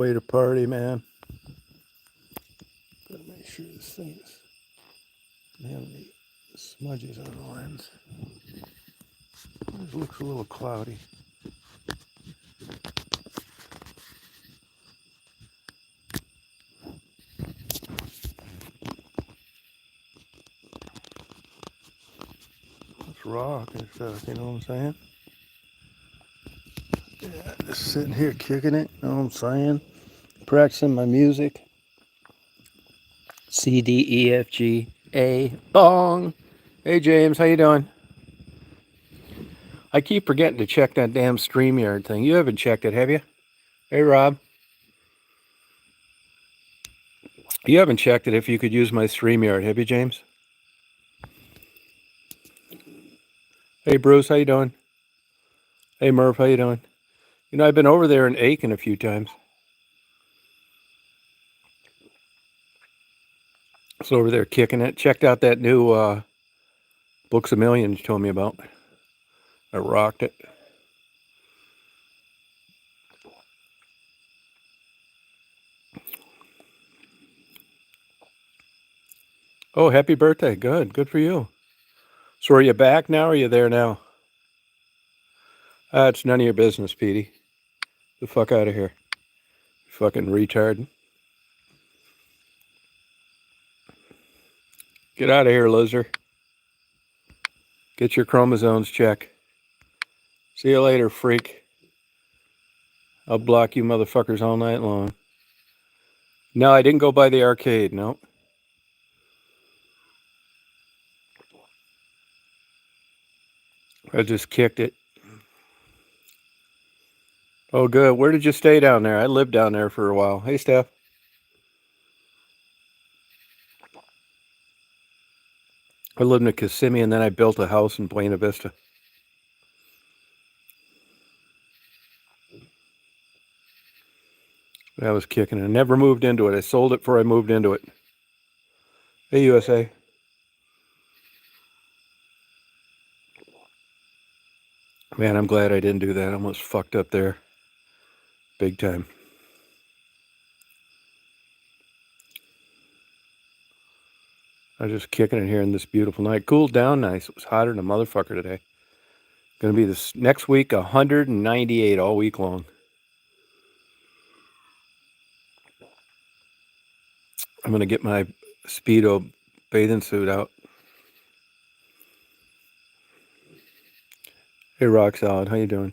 Way to party, man. Gotta make sure this thing's have any smudges on the lens. It looks a little cloudy. It's rock and stuff, you know what I'm saying? Yeah, just sitting here kicking it, you know what I'm saying? Practicing my music. C, D, E, F, G, A, bong. Hey James, how you doing? I keep forgetting to check that damn StreamYard thing. You haven't checked it, have you? Hey Rob. You haven't checked it if you could use my StreamYard, have you, James? Hey Bruce, how you doing? Hey Murph, how you doing? You know, I've been over there in Aiken a few times. So over there kicking it. Checked out that new Books a Million you told me about. I rocked it. Oh, happy birthday. Good. Good for you. So are you back now or are you there now? It's none of your business, Petey. The fuck out of here. Fucking retard. Get out of here, loser. Get your chromosomes checked. See you later, freak. I'll block you motherfuckers all night long. No, I didn't go by the arcade, no. I just kicked it. Oh, good. Where did you stay down there? I lived down there for a while. Hey, Steph. I lived in Kissimmee and then I built a house in Buena Vista. I was kicking it. I never moved into it. I sold it before I moved into it. Hey, USA. Man, I'm glad I didn't do that. I almost fucked up there. Big time. I was just kicking it here in this beautiful night. Cooled down nice. It was hotter than a motherfucker today. Going to be this next week, 198 all week long. I'm going to get my Speedo bathing suit out. Hey, Rock Solid, how you doing?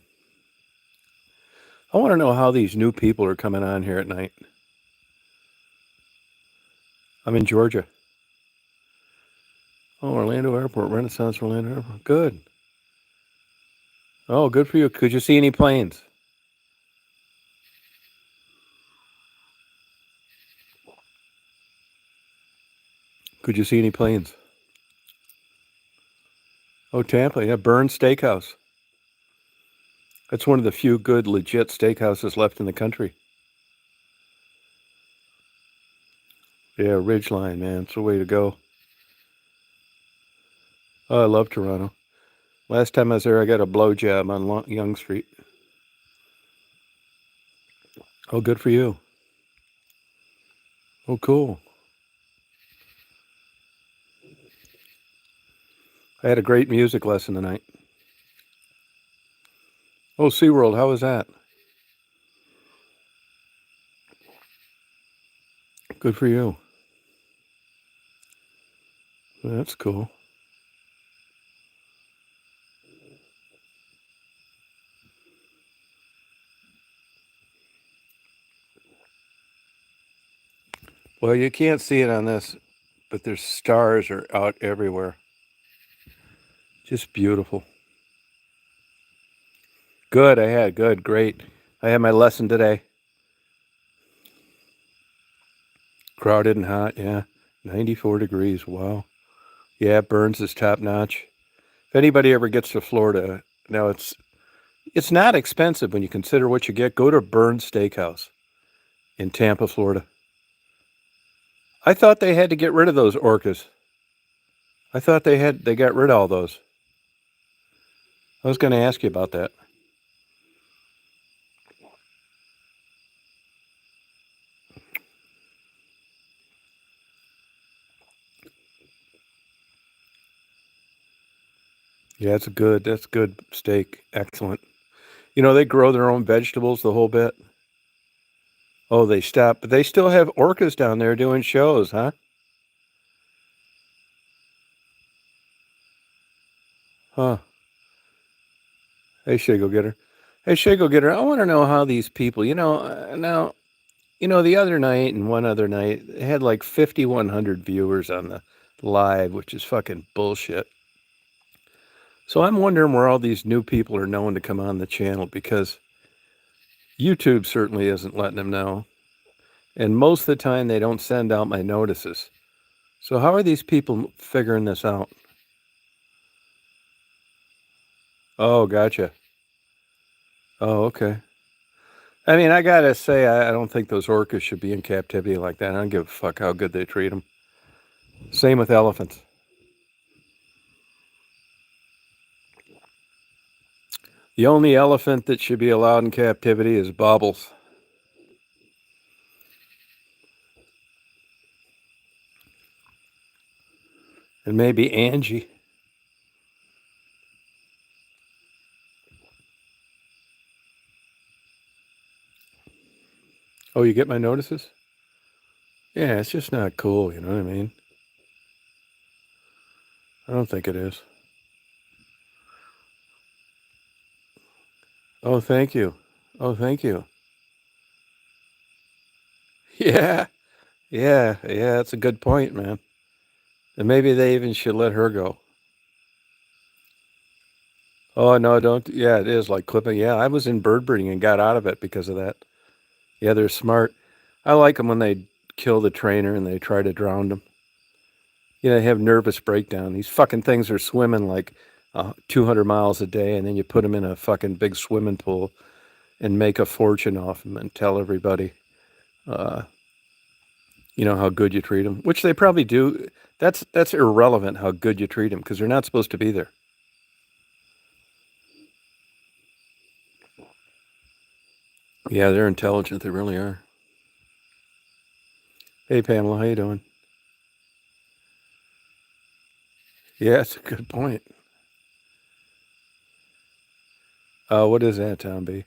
I want to know how these new people are coming on here at night. I'm in Georgia. Oh, Orlando Airport, Renaissance Orlando Airport. Good. Oh, good for you. Could you see any planes? Could you see any planes? Oh, Tampa, yeah, Burns Steakhouse. That's one of the few good, legit steakhouses left in the country. Yeah, Ridgeline, man, it's the way to go. Oh, I love Toronto. Last time I was there, I got a blowjob on Yonge Street. Oh, good for you. Oh, cool. I had a great music lesson tonight. Oh, SeaWorld, how was that? Good for you. That's cool. Well, you can't see it on this, but there's stars are out everywhere. Just beautiful. Good, great. I had my lesson today. Crowded and hot, yeah. 94 degrees, wow. Yeah, Burns is top notch. If anybody ever gets to Florida, now it's not expensive when you consider what you get. Go to Burns Steakhouse in Tampa, Florida. I thought they had to get rid of those orcas. I thought they got rid of all those. I was going to ask you about that. Yeah, that's good steak. Excellent. You know, they grow their own vegetables the whole bit. Oh, they stopped, but they still have orcas down there doing shows, huh? Huh. Hey, Shay, go get her. Hey, Shay, go get her. I want to know how these people, now, the other night and one other night, they had like 5,100 viewers on the live, which is fucking bullshit. So I'm wondering where all these new people are known to come on the channel because YouTube certainly isn't letting them know. And most of the time, they don't send out my notices. So how are these people figuring this out? Oh, gotcha. Oh, okay. I mean, I gotta say, I don't think those orcas should be in captivity like that. I don't give a fuck how good they treat them. Same with elephants. The only elephant that should be allowed in captivity is Bobbles. And maybe Angie. Oh, you get my notices? Yeah, it's just not cool, you know what I mean? I don't think it is. Oh, thank you. Oh, thank you. Yeah, yeah, that's a good point, man. And maybe they even should let her go. Oh, no, don't. Yeah, it is like clipping. Yeah, I was in bird breeding and got out of it because of that. Yeah, they're smart. I like them when they kill the trainer and they try to drown them. They have nervous breakdown. These fucking things are swimming like 200 miles a day, and then you put them in a fucking big swimming pool and make a fortune off them and tell everybody, uh, how good you treat them, which they probably do. That's irrelevant how good you treat them because they're not supposed to be there. Yeah, they're intelligent. They really are. Hey, Pamela, how you doing? Yeah, it's a good point. What is that, Tom B?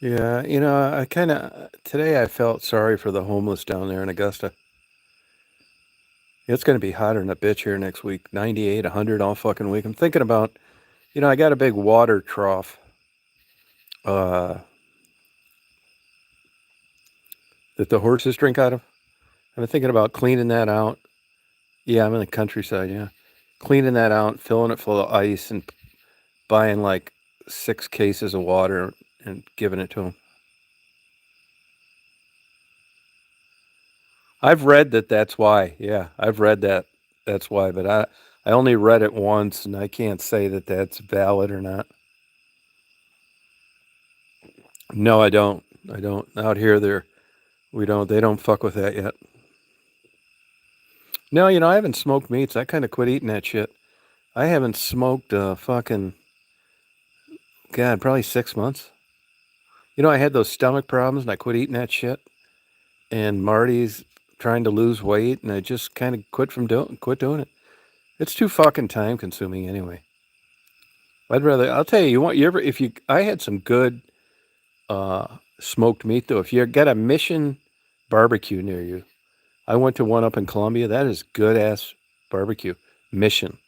Yeah, I kind of today I felt sorry for the homeless down there in Augusta. It's going to be hotter than a bitch here next week. 98, 100 all fucking week. I'm thinking about, I got a big water trough uh, that the horses drink out of. I'm thinking about cleaning that out. Yeah, I'm in the countryside, yeah. Cleaning that out, filling it full of ice, and buying like 6 cases of water and giving it to them. I've read that that's why. Yeah, I've read that that's why, but I only read it once, and I can't say that that's valid or not. No, I don't. I don't. Out here, we don't. They don't fuck with that yet. No, I haven't smoked meats. I kind of quit eating that shit. I haven't smoked fucking God, probably 6 months. I had those stomach problems, and I quit eating that shit. And Marty's trying to lose weight, and I just kind of quit doing it. It's too fucking time consuming anyway. I'd rather. I'll tell you. You want you ever if you. I had some good smoked meat though. If you got a Mission barbecue near you, I went to one up in Columbia. That is good ass barbecue. Mission.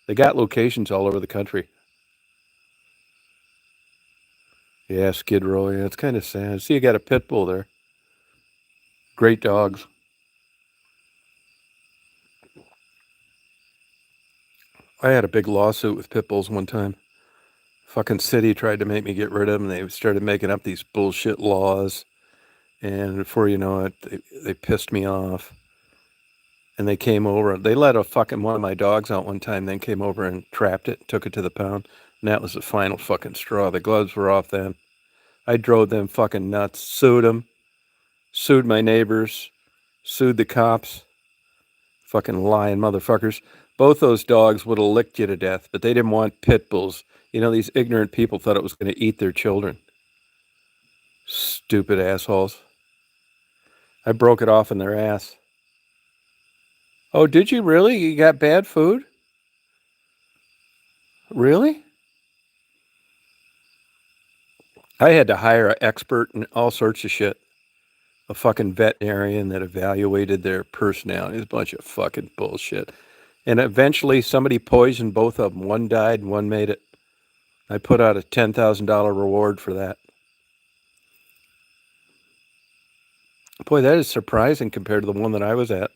They got locations all over the country. Yeah, Skid Row. Yeah, it's kind of sad. See, you got a pit bull there. Great dogs. I had a big lawsuit with pit bulls one time. Fucking city tried to make me get rid of them. They started making up these bullshit laws, and before you know it, they pissed me off. And they came over. They let a fucking one of my dogs out one time, then came over and trapped it, took it to the pound. And that was the final fucking straw. The gloves were off then. I drove them fucking nuts. Sued them. Sued my neighbors. Sued the cops. Fucking lying motherfuckers. Both those dogs would have licked you to death, but they didn't want pit bulls. These ignorant people thought it was going to eat their children. Stupid assholes. I broke it off in their ass. Oh, did you really? You got bad food? Really? I had to hire an expert in all sorts of shit. A fucking veterinarian that evaluated their personality. It's a bunch of fucking bullshit. And eventually somebody poisoned both of them. One died and one made it. I put out a $10,000 reward for that. Boy, that is surprising compared to the one that I was at.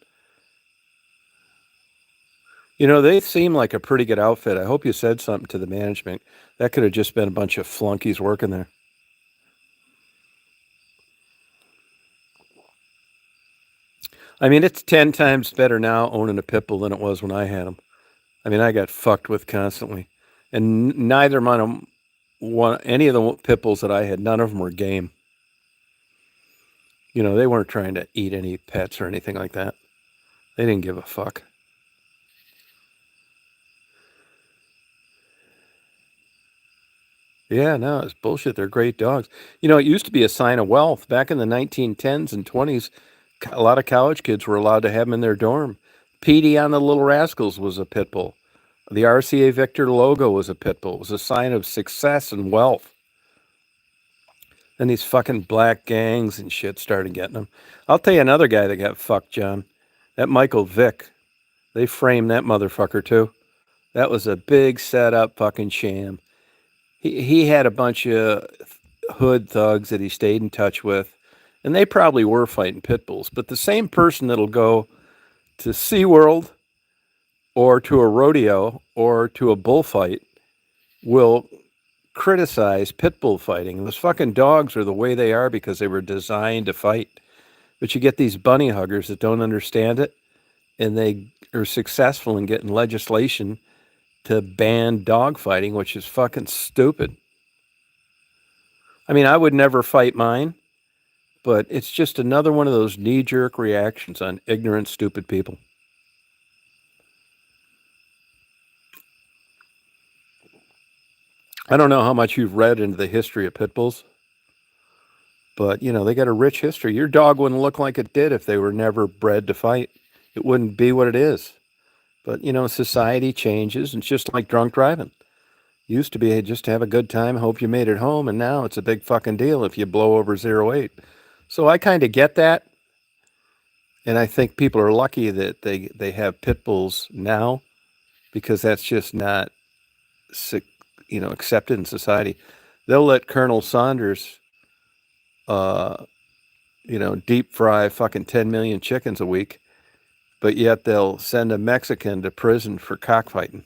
You know, they seem like a pretty good outfit. I hope you said something to the management. That could have just been a bunch of flunkies working there. I mean, it's 10 times better now owning a pit bull than it was when I had them. I mean, I got fucked with constantly. And neither one of them, any of the pit bulls that I had, none of them were game. You know, they weren't trying to eat any pets or anything like that. They didn't give a fuck. Yeah, no, it's bullshit. They're great dogs. You know, it used to be a sign of wealth. Back in the 1910s and 20s, a lot of college kids were allowed to have them in their dorm. Petey on the Little Rascals was a pit bull. The RCA Victor logo was a pit bull. It was a sign of success and wealth. Then these fucking black gangs and shit started getting them. I'll tell you another guy that got fucked, John. That Michael Vick. They framed that motherfucker too. That was a big setup fucking sham. He had a bunch of hood thugs that he stayed in touch with, and they probably were fighting pit bulls. But the same person that'll go to SeaWorld or to a rodeo or to a bullfight will criticize pit bull fighting. Those fucking dogs are the way they are because they were designed to fight. But you get these bunny huggers that don't understand it, and they are successful in getting legislation to ban dog fighting, which is fucking stupid. I mean, I would never fight mine, but it's just another one of those knee-jerk reactions on ignorant, stupid people. I don't know how much you've read into the history of pit bulls, but, you know, they got a rich history. Your dog wouldn't look like it did if they were never bred to fight. It wouldn't be what it is. But, you know, society changes. It's just like drunk driving. Used to be just to have a good time, hope you made it home, and now it's a big fucking deal if you blow over 08. So I kind of get that. And I think people are lucky that they have pit bulls now because that's just not, accepted in society. They'll let Colonel Saunders, uh, deep fry fucking 10 million chickens a week, but yet they'll send a Mexican to prison for cockfighting.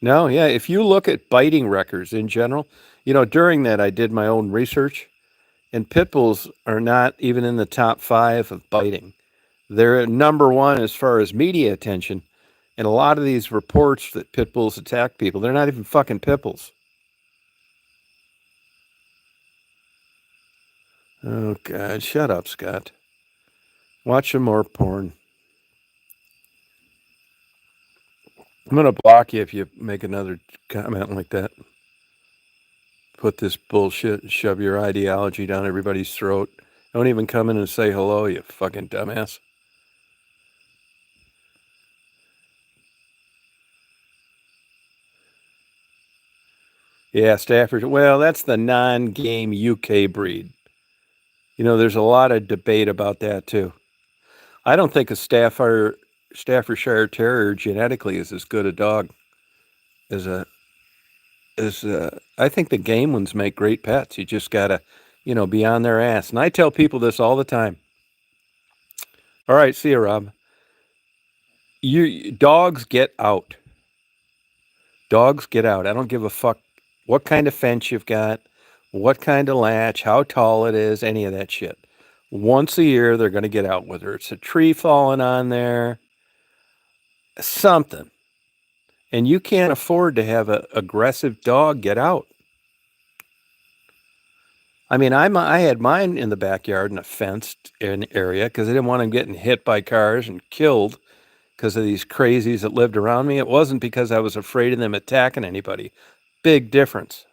No, yeah, if you look at biting records in general, during that I did my own research, and pit bulls are not even in the top 5 of biting. They're at number 1 as far as media attention. And a lot of these reports that pit bulls attack people, they're not even fucking pit bulls. Oh, God. Shut up, Scott. Watch some more porn. I'm going to block you if you make another comment like that. Put this bullshit and shove your ideology down everybody's throat. Don't even come in and say hello, you fucking dumbass. Yeah, Stafford. Well, that's the non-game UK breed. There's a lot of debate about that too. I don't think a Staffordshire Terrier genetically is as good a dog as I think the game ones make great pets. You just gotta, be on their ass. And I tell people this all the time. All right, see you, Rob. You dogs get out. Dogs get out. I don't give a fuck what kind of fence you've got, what kind of latch, how tall it is, any of that shit. Once a year, they're going to get out, whether it's a tree falling on there, something. And you can't afford to have an aggressive dog get out. I mean, I had mine in the backyard in a fenced area because I didn't want them getting hit by cars and killed because of these crazies that lived around me. It wasn't because I was afraid of them attacking anybody. Big difference.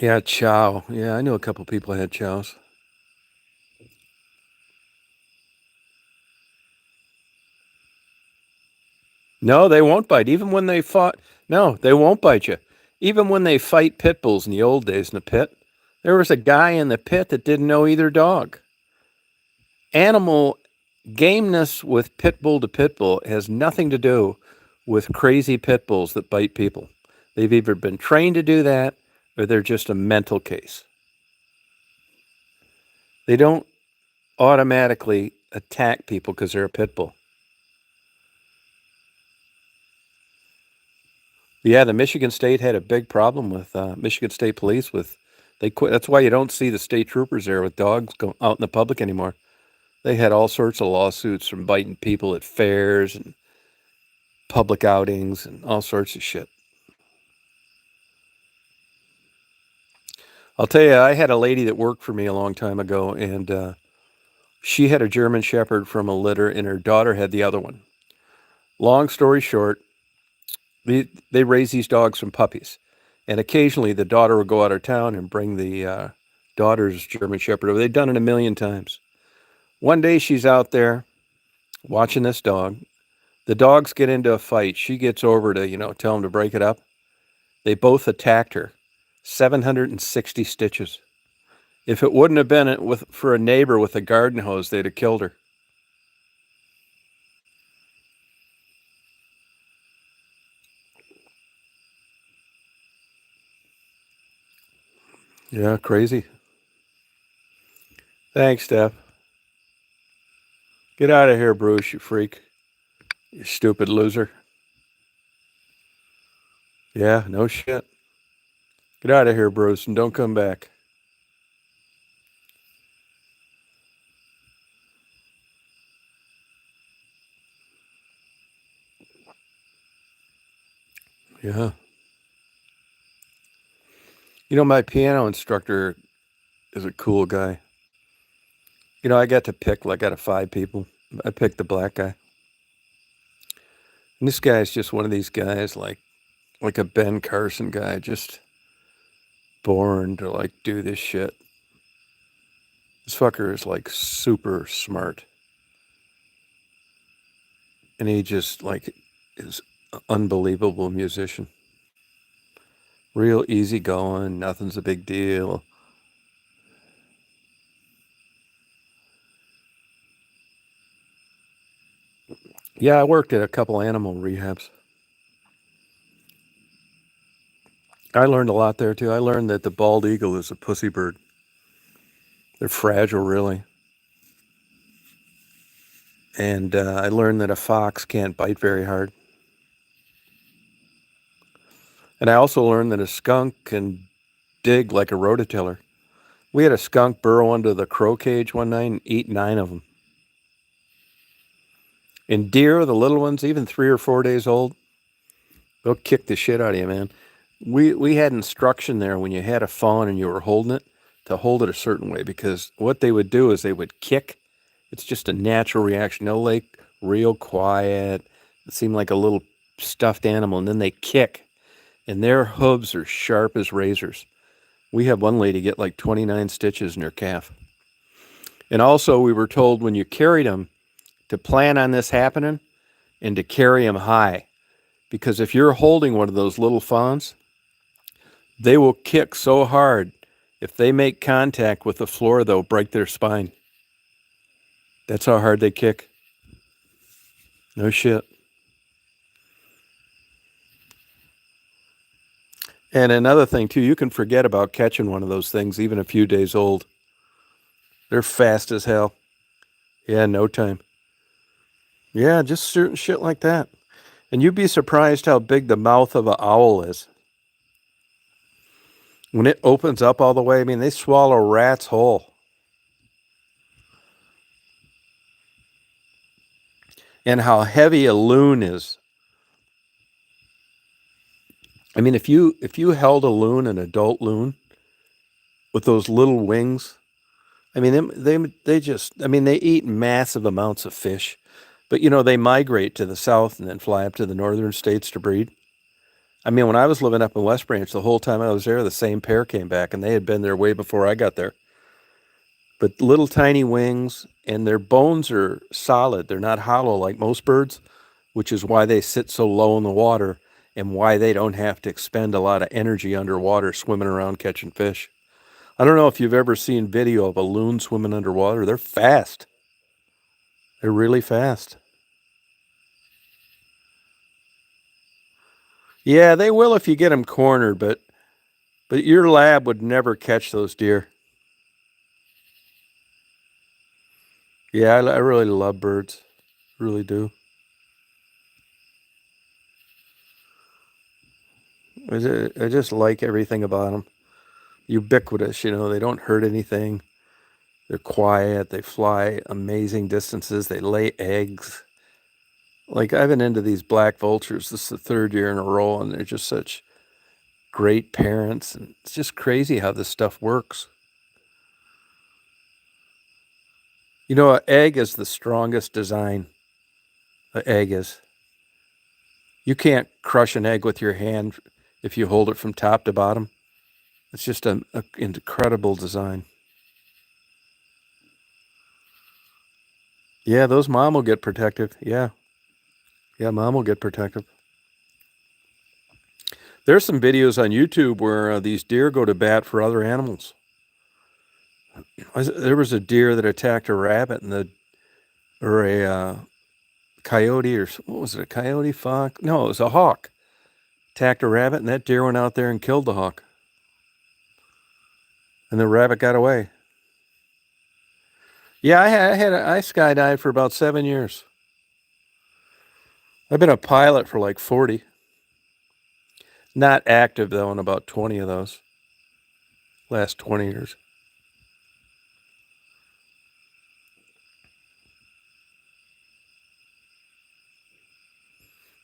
Yeah, chow. Yeah, I knew a couple people had chows. No, they won't bite. Even when they fought, no, they won't bite you. Even when they fight pit bulls in the old days in the pit, there was a guy in the pit that didn't know either dog. Animal gameness with pit bull to pit bull has nothing to do with crazy pit bulls that bite people. They've either been trained to do that or they're just a mental case. They don't automatically attack people because they're a pit bull. Yeah, the Michigan State had a big problem with Michigan State Police with they quit. That's why you don't see the state troopers there with dogs go out in the public anymore. They had all sorts of lawsuits from biting people at fairs and public outings and all sorts of shit. I'll tell you, I had a lady that worked for me a long time ago, and she had a German Shepherd from a litter, and her daughter had the other one. Long story short, they raise these dogs from puppies, and occasionally the daughter would go out of town and bring the daughter's German Shepherd over. They'd done it a million times. One day she's out there watching this dog. The dogs get into a fight. She gets over to tell them to break it up. They both attacked her. 760 stitches. If it wouldn't have been for a neighbor with a garden hose, they'd have killed her. Yeah, crazy. Thanks, Steph. Get out of here, Bruce, you freak. You stupid loser. Yeah, no shit. Get out of here, Bruce, and don't come back. Yeah. My piano instructor is a cool guy. I got to pick like out of 5 people. I picked the black guy. And this guy's just one of these guys like a Ben Carson guy, just born to like do this shit. This fucker is like super smart. And he just like is an unbelievable musician. Real easy going, nothing's a big deal. Yeah, I worked at a couple animal rehabs. I learned a lot there too. I learned that the bald eagle is a pussy bird. They're fragile, really. And I learned that a fox can't bite very hard. And I also learned that a skunk can dig like a rototiller. We had a skunk burrow under the crow cage one night and eat 9 of them. And deer, the little ones, even 3 or 4 days old, they'll kick the shit out of you, man. We had instruction there when you had a fawn and you were holding it to hold it a certain way, because what they would do is they would kick. It's just a natural reaction. They'll like real quiet. It seemed like a little stuffed animal, and then they kick, and their hooves are sharp as razors. We had one lady get like 29 stitches in her calf. And also, we were told when you carried them to plan on this happening and to carry them high, because if you're holding one of those little fawns, they will kick so hard. If they make contact with the floor, they'll break their spine. That's how hard they kick. No shit. And another thing, too, you can forget about catching one of those things even a few days old. They're fast as hell. Yeah, no time. Yeah, just certain shit like that. And you'd be surprised how big the mouth of an owl is. When it opens up all the way, I mean, they swallow rats whole. And how heavy a loon is. I mean, if you held a loon, an adult loon, with those little wings, I mean, they just, I mean, they eat massive amounts of fish, but they migrate to the south and then fly up to the northern states to breed. I mean, when I was living up in West Branch, the whole time I was there, the same pair came back, and they had been there way before I got there. But little tiny wings, and their bones are solid. They're not hollow like most birds, which is why they sit so low in the water and why they don't have to expend a lot of energy underwater swimming around catching fish. I don't know if you've ever seen video of a loon swimming underwater. They're fast. They're really fast. Yeah, they will if you get them cornered, but your lab would never catch those deer. Yeah, I really love birds. Really do. I just like everything about them. Ubiquitous, they don't hurt anything. They're quiet. They fly amazing distances. They lay eggs. Like, I've been into these black vultures. This is the third year in a row, and they're just such great parents. And it's just crazy how this stuff works. An egg is the strongest design. An egg is. You can't crush an egg with your hand if you hold it from top to bottom. It's just an incredible design. Yeah, those mom will get protective. Yeah. Yeah, mom will get protective. There's some videos on YouTube where these deer go to bat for other animals. There was a deer that attacked a rabbit or a coyote, or what was it, a coyote, fox? No, it was a hawk. Attacked a rabbit, and that deer went out there and killed the hawk. And the rabbit got away. Yeah, I skydived for about 7 years. I've been a pilot for like 40. Not active, though, in about 20 of those. Last 20 years.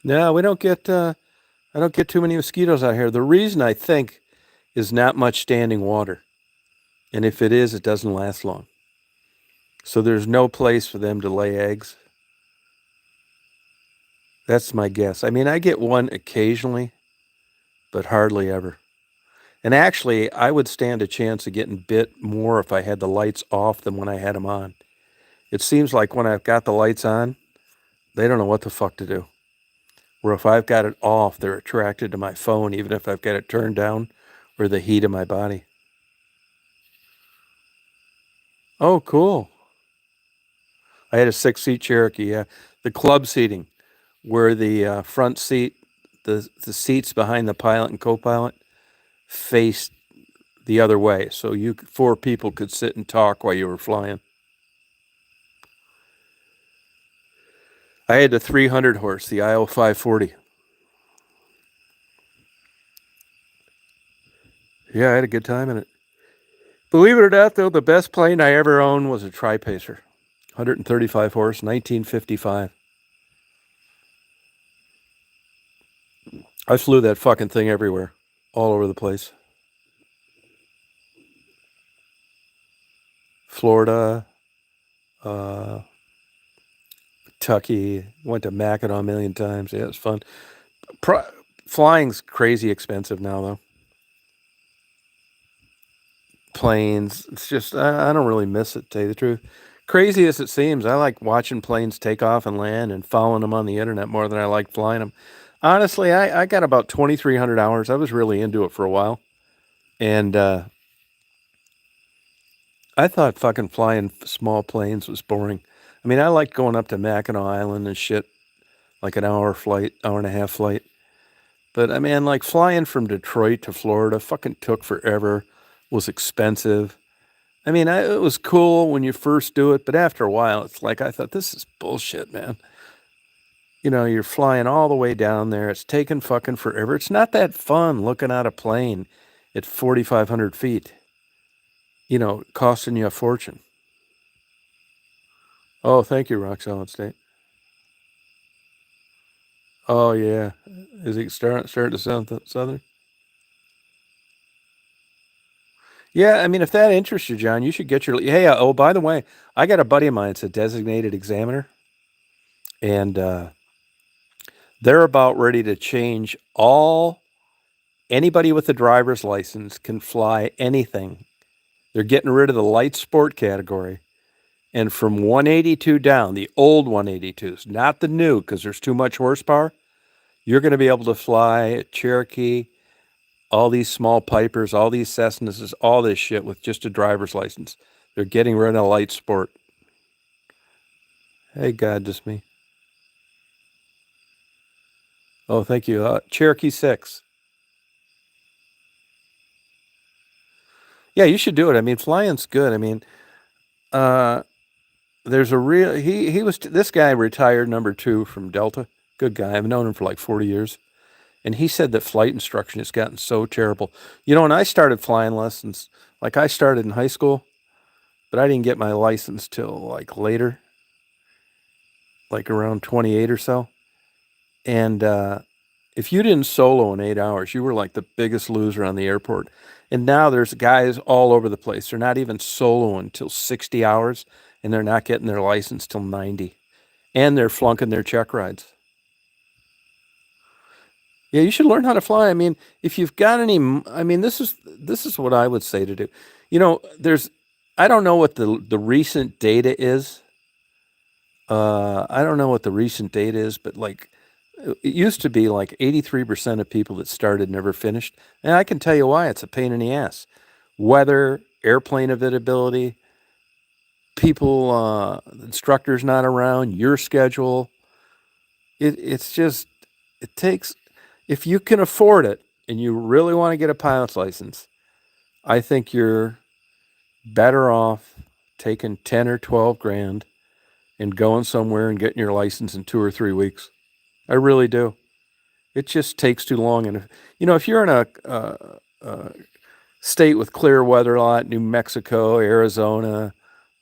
No, we don't get, I don't get too many mosquitoes out here. The reason, I think, is not much standing water. And if it is, it doesn't last long. So there's no place for them to lay eggs. That's my guess. I mean, I get one occasionally, but hardly ever. And actually, I would stand a chance of getting bit more if I had the lights off than when I had them on. It seems like when I've got the lights on, they don't know what the fuck to do. Where if I've got it off, they're attracted to my phone, even if I've got it turned down, or the heat of my body. Oh, cool. I had a 6-seat Cherokee, yeah. The club seating, where the front seat, the seats behind the pilot and co-pilot faced the other way. So 4 people could sit and talk while you were flying. I had the 300 horse, the IO 540. Yeah, I had a good time in it. Believe it or not, though, the best plane I ever owned was a Tri-Pacer. 135 horse, 1955. I flew that fucking thing everywhere, all over the place. Florida, Kentucky, went to Mackinac a million times. Yeah, it was fun. Flying's crazy expensive now, though. Planes, it's just, I don't really miss it, to tell you the truth. Crazy as it seems, I like watching planes take off and land and following them on the internet more than I like flying them. Honestly, I got about 2,300 hours. I was really into it for a while. And I thought fucking flying small planes was boring. I mean, I liked going up to Mackinac Island and shit, like an hour flight, hour and a half flight. But I mean, like flying from Detroit to Florida fucking took forever, was expensive. I mean, it was cool when you first do it, but after a while, it's like, I thought, this is bullshit, man. You're flying all the way down there. It's taking fucking forever. It's not that fun looking at a plane at 4,500 feet, costing you a fortune. Oh, thank you, Rock Solid State. Oh, yeah. Is he starting to sound southern? Yeah, I mean, if that interests you, John, you should get your. Hey, oh, by the way, I got a buddy of mine. It's a designated examiner, and they're about ready to change all Anybody with a driver's license can fly anything. They're getting rid of the light sport category. And from 182 down, the old 182s, not the new, because there's too much horsepower, you're going to be able to fly a Cherokee, all these small Pipers, all these Cessnas, all this shit with just a driver's license. They're getting rid of light sport. Hey, God, just me. Oh, thank you. Cherokee 6. Yeah, you should do it. I mean, flying's good. I mean, there's a real he was this guy retired number 2 from Delta. Good guy. I've known him for like 40 years. And he said that flight instruction has gotten so terrible. You know, when I started flying lessons, like I started in high school, but I didn't get my license till like later, like around 28 or so. And if you didn't solo in 8 hours, you were like the biggest loser on the airport. And now there's guys all over the place. They're not even soloing until 60 hours, and they're not getting their license till 90. And they're flunking their check rides. Yeah, you should learn how to fly. I mean, if you've got any, I mean, this is what I would say to do. You know, I don't know what the recent data is. I don't know what the recent data is, but like, it used to be like 83% of people that started never finished, and I can tell you why. It's a pain in the ass. Weather, airplane availability, people, instructors not around, your schedule. It's just it takes if you can afford it and you really want to get a pilot's license, I think you're better off taking 10 or 12 grand and going somewhere and getting your license in 2 or 3 weeks. I really do. It just takes too long. And if you're in a state with clear weather a lot, New Mexico, Arizona,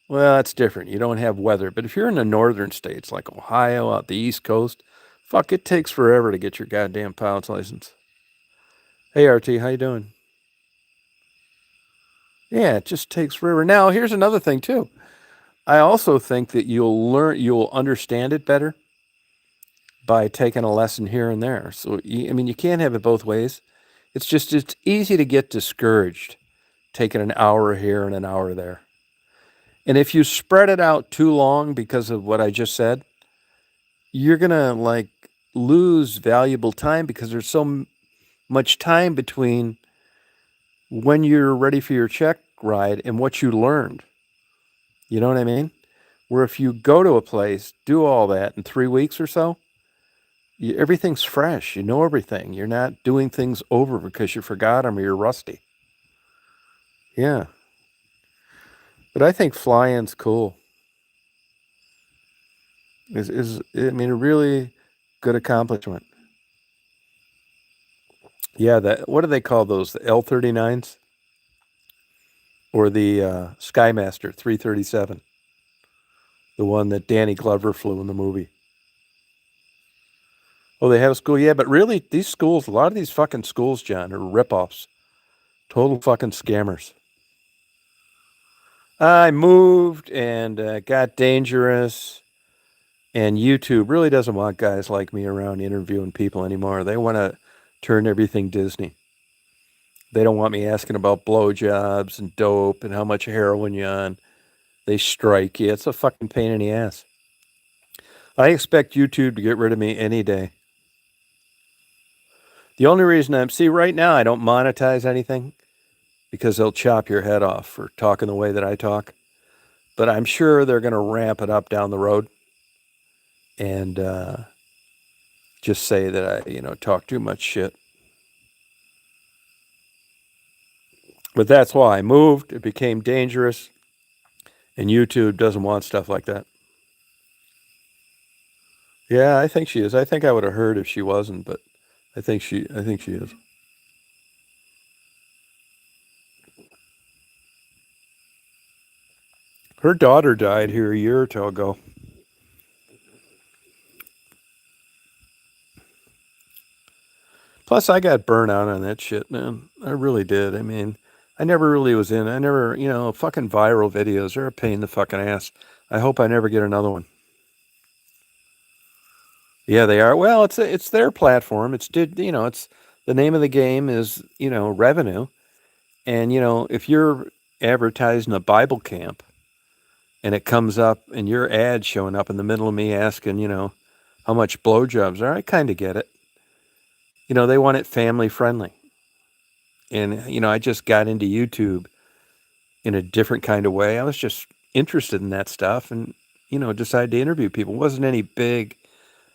well, that's different. You don't have weather. But if you're in the northern states like Ohio, out the East Coast, fuck, it takes forever to get your goddamn pilot's license. Hey, RT, how you doing? Yeah, it just takes forever. Now, here's another thing too. I also think that you'll understand it better by taking a lesson here and there. So, I mean, you can't have it both ways. It's easy to get discouraged taking an hour here and an hour there. And if you spread it out too long because of what I just said, you're going to like lose valuable time because there's so much time between when you're ready for your check ride and what you learned. You know what I mean? Where if you go to a place, do all that in 3 weeks or so, everything's fresh. You know everything. You're not doing things over because you forgot them or you're rusty. Yeah. But I think flying's cool. I mean, a really good accomplishment. Yeah, what do they call those? The L-39s or the Skymaster 337, the one that Danny Glover flew in the movie. Oh, they have a school, yeah, but really, these schools, a lot of these fucking schools, John, are ripoffs, total fucking scammers. I moved and got dangerous, and YouTube really doesn't want guys like me around interviewing people anymore. They want to turn everything Disney. They don't want me asking about blowjobs and dope and how much heroin you're on. They strike you. It's a fucking pain in the ass. I expect YouTube to get rid of me any day. The only reason right now I don't monetize anything because they'll chop your head off for talking the way that I talk. But I'm sure they're going to ramp it up down the road and just say that I, talk too much shit. But that's why I moved. It became dangerous. And YouTube doesn't want stuff like that. Yeah, I think she is. I think I would have heard if she wasn't, but I think she is. Her daughter died here a year or two ago. Plus, I got burnt out on that shit, man. I really did. I mean, I never really was in. I never, fucking viral videos are a pain in the fucking ass. I hope I never get another one. Yeah, they are. Well, it's their platform. It's The name of the game is, revenue. And, if you're advertising a Bible camp and it comes up and your ad showing up in the middle of me asking, how much blowjobs are, I kind of get it. They want it family friendly. And, I just got into YouTube in a different kind of way. I was just interested in that stuff and, decided to interview people. It wasn't any big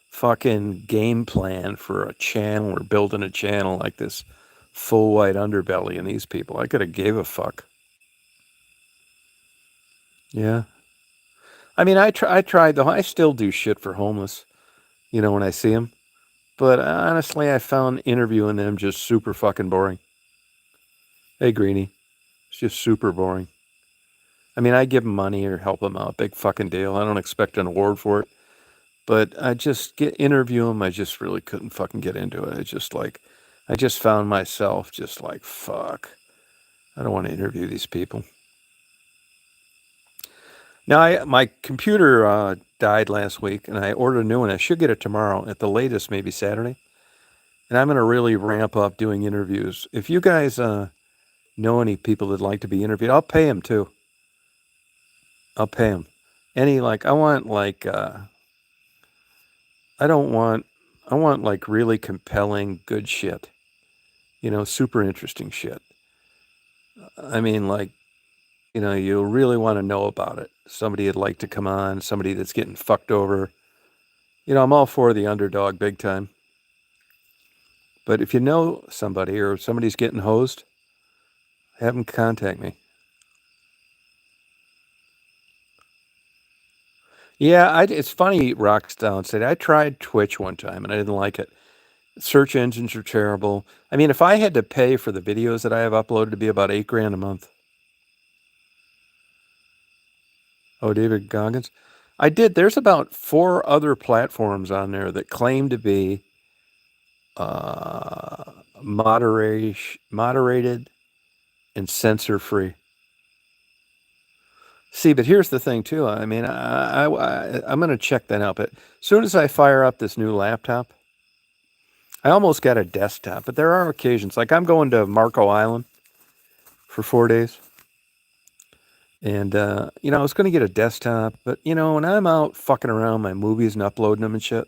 fucking game plan for a channel or building a channel like this full white underbelly and these people. I could have gave a fuck. Yeah. I mean, I tried though. I still do shit for homeless, when I see them. But honestly, I found interviewing them just super fucking boring. Hey, Greenie. It's just super boring. I mean, I give them money or help them out. Big fucking deal. I don't expect an award for it. But I just interview them. I just really couldn't fucking get into it. I just found myself just like, fuck. I don't want to interview these people. Now, my computer died last week, and I ordered a new one. I should get it tomorrow, at the latest, maybe Saturday. And I'm going to really ramp up doing interviews. If you guys know any people that'd like to be interviewed, I'll pay them too. I'll pay them. I want I want like really compelling, good shit. Super interesting shit. I mean, you'll really want to know about it. Somebody would like to come on, somebody that's getting fucked over. I'm all for the underdog big time. But if you know somebody or somebody's getting hosed, have them contact me. Yeah, it's funny, Rockstone said, I tried Twitch one time and I didn't like it. Search engines are terrible. I mean, if I had to pay for the videos that I have uploaded, to be about $8,000 a month. Oh, David Goggins. I did. There's about 4 other platforms on there that claim to be moderated and censor free. See, but here's the thing too. I mean, I'm going to check that out. But as soon as I fire up this new laptop, I almost got a desktop. But there are occasions, like I'm going to Marco Island for 4 days. And, I was going to get a desktop. But, when I'm out fucking around my movies and uploading them and shit,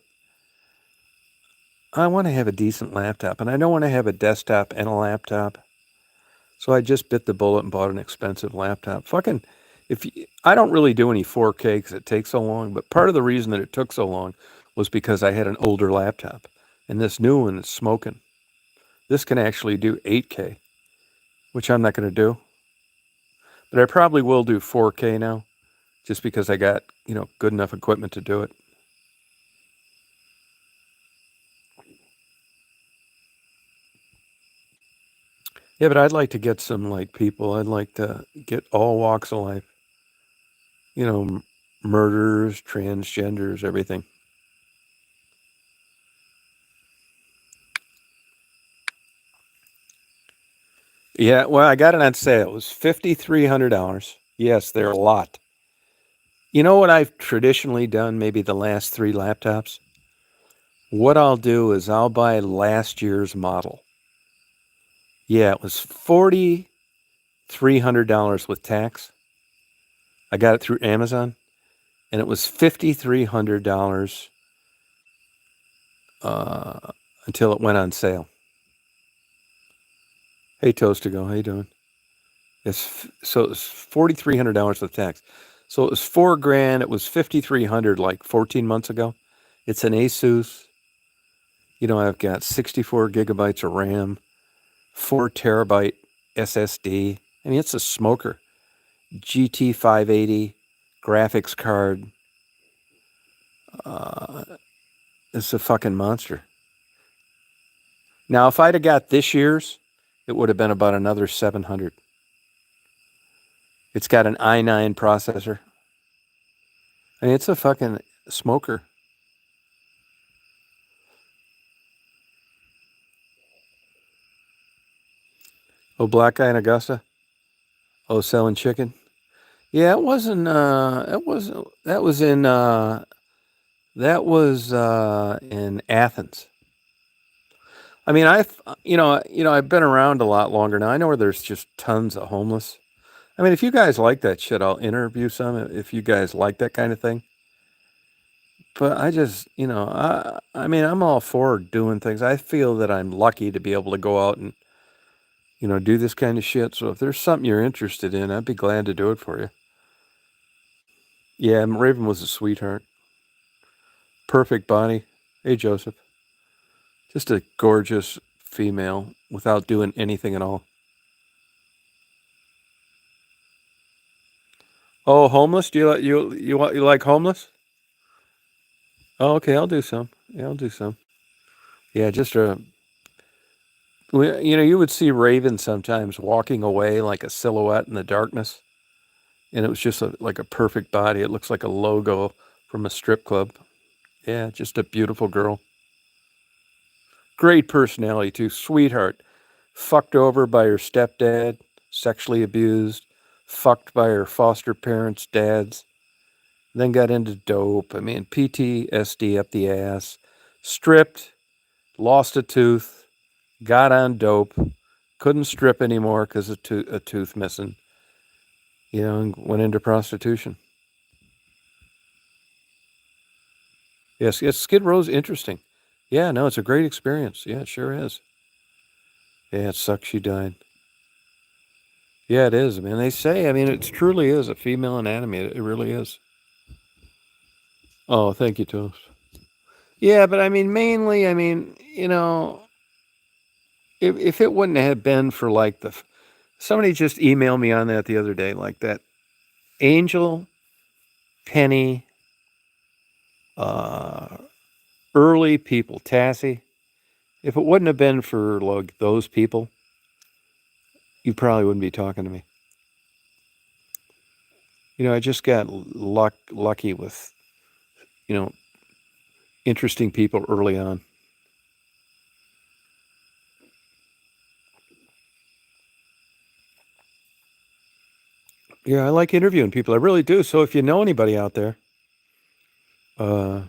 I want to have a decent laptop. And I don't want to have a desktop and a laptop. So I just bit the bullet and bought an expensive laptop. Fucking, I don't really do any 4K because it takes so long. But part of the reason that it took so long was because I had an older laptop. And this new one is smoking. This can actually do 8K, which I'm not going to do. But I probably will do 4K now, just because I got, good enough equipment to do it. Yeah, but I'd like to get some, people. I'd like to get all walks of life. Murderers, transgenders, everything. Yeah, well, I got it on sale. It was $5,300. Yes, they're a lot. You know what I've traditionally done, maybe the last 3 laptops? What I'll do is I'll buy last year's model. Yeah, it was $4,300 with tax. I got it through Amazon, and it was $5,300 until it went on sale. Hey, Toastigo, how you doing? So it was $4,300 with tax. So it was $4,000. It was $5,300 like 14 months ago. It's an Asus. I've got 64 gigabytes of RAM, 4 terabyte SSD. I mean, it's a smoker. GT 580 graphics card. It's a fucking monster. Now, if I'd have got this year's, it would have been about another 700. It's got an i9 processor. I mean, it's a fucking smoker. Oh, black guy in Augusta. Oh, selling chicken. Yeah, it wasn't. It was. That was in. That was in Athens. I mean, I've been around a lot longer now. I know where there's just tons of homeless. I mean, if you guys like that shit, I'll interview some if you guys like that kind of thing. But I just, I mean, I'm all for doing things. I feel that I'm lucky to be able to go out and, do this kind of shit. So if there's something you're interested in, I'd be glad to do it for you. Yeah, Raven was a sweetheart. Perfect body. Hey, Joseph. Just a gorgeous female without doing anything at all. Oh, homeless? Do you like homeless? Oh, okay, I'll do some. Yeah, I'll do some. Yeah, just you would see Raven sometimes walking away like a silhouette in the darkness, and it was just like a perfect body. It looks like a logo from a strip club. Yeah, just a beautiful girl. Great personality too, sweetheart. Fucked over by her stepdad, sexually abused, fucked by her foster parents' dads, then got into dope. I mean, PTSD up the ass, stripped, lost a tooth, got on dope, couldn't strip anymore because of a tooth missing, and went into prostitution. Yes, yes, Skid Row's interesting. Yeah, no, it's a great experience. Yeah, it sure is. Yeah, it sucks she died. Yeah, it is. I mean, they say, I mean, it truly is a female anatomy. It really is. Oh, thank you, Toast. Yeah, but I mean, mainly, I mean, if it wouldn't have been for like somebody just emailed me on that the other day, like that Angel, Penny, uh, early people, Tassie. If it wouldn't have been for like those people, you probably wouldn't be talking to me. I just got lucky with, you know, interesting people early on. Yeah, I like interviewing people. I really do. So if you know anybody out there, uh,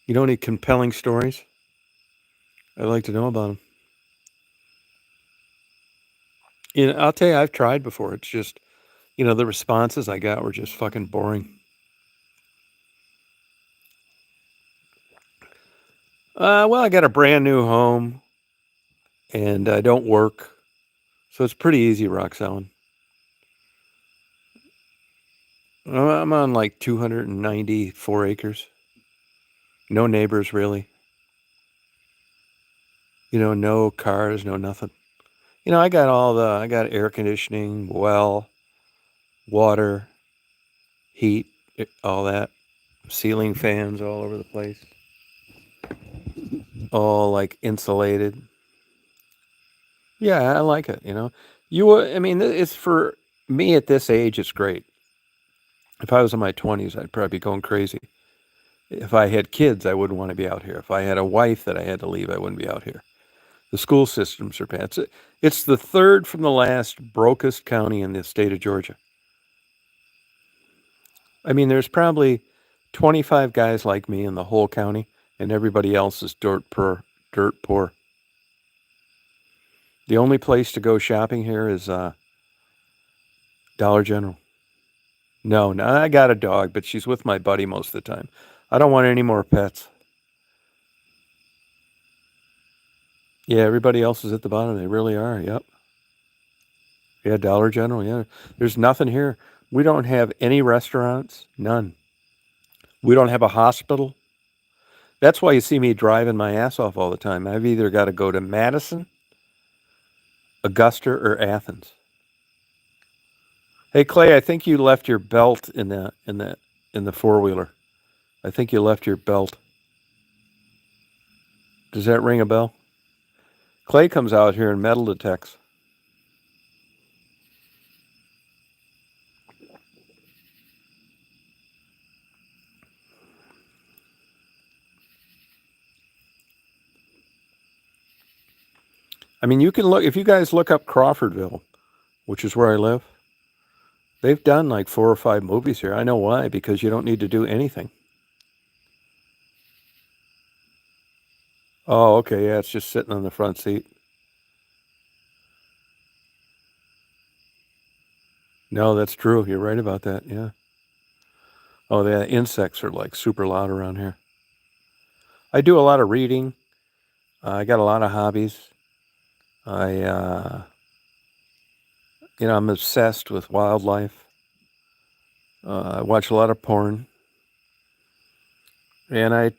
any compelling stories, I'd like to know about them. I'll tell you, I've tried before. It's just, the responses I got were just fucking boring. Well, I got a brand new home and I don't work. So it's pretty easy rock selling. I'm on like 294 acres. No neighbors really. No cars, no nothing. I got air conditioning, well, water, heat, all that. Ceiling fans all over the place. All like insulated. Yeah, I like it, I mean, it's for me at this age, it's great. If I was in my 20s, I'd probably be going crazy. If I had kids, I wouldn't want to be out here. If I had a wife that I had to leave, I wouldn't be out here. The school systems are bad. It's the third from the last brokest county in the state of Georgia. I mean, there's probably 25 guys like me in the whole county, and everybody else is dirt poor. Dirt poor. The only place to go shopping here is Dollar General. No, no, I got a dog, but she's with my buddy most of the time. I don't want any more pets. Yeah, everybody else is at the bottom. They really are. Yep. Yeah, Dollar General. Yeah. There's nothing here. We don't have any restaurants. None. We don't have a hospital. That's why you see me driving my ass off all the time. I've either got to go to Madison, Augusta, or Athens. Hey Clay, I think you left your belt in the four wheeler. I think you left your belt. Does that ring a bell? Clay comes out here and metal detects. I mean, you can look if you guys look up Crawfordville, which is where I live. They've done like 4 or 5 movies here. I know why, because you don't need to do anything. Oh, okay. Yeah, it's just sitting on the front seat. No, that's true. You're right about that. Yeah. Oh, the insects are like super loud around here. I do a lot of reading. I got a lot of hobbies. I, I'm obsessed with wildlife. I watch a lot of porn, and I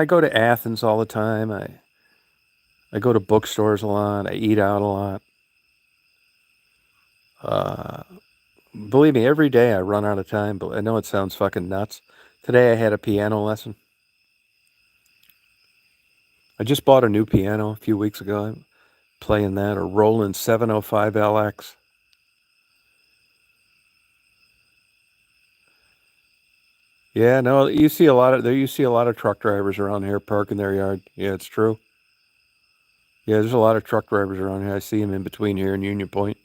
go to Athens all the time. I go to bookstores a lot. I eat out a lot. Uh, Believe me, every day I run out of time, but I know it sounds fucking nuts. Today I had a piano lesson. I just bought a new piano a few weeks ago. I'm playing that, a Roland 705 LX. Yeah, no, you see a lot of truck drivers around here parking their yard. Yeah, it's true. Yeah, there's a lot of truck drivers around here. I see them in between here and Union Point.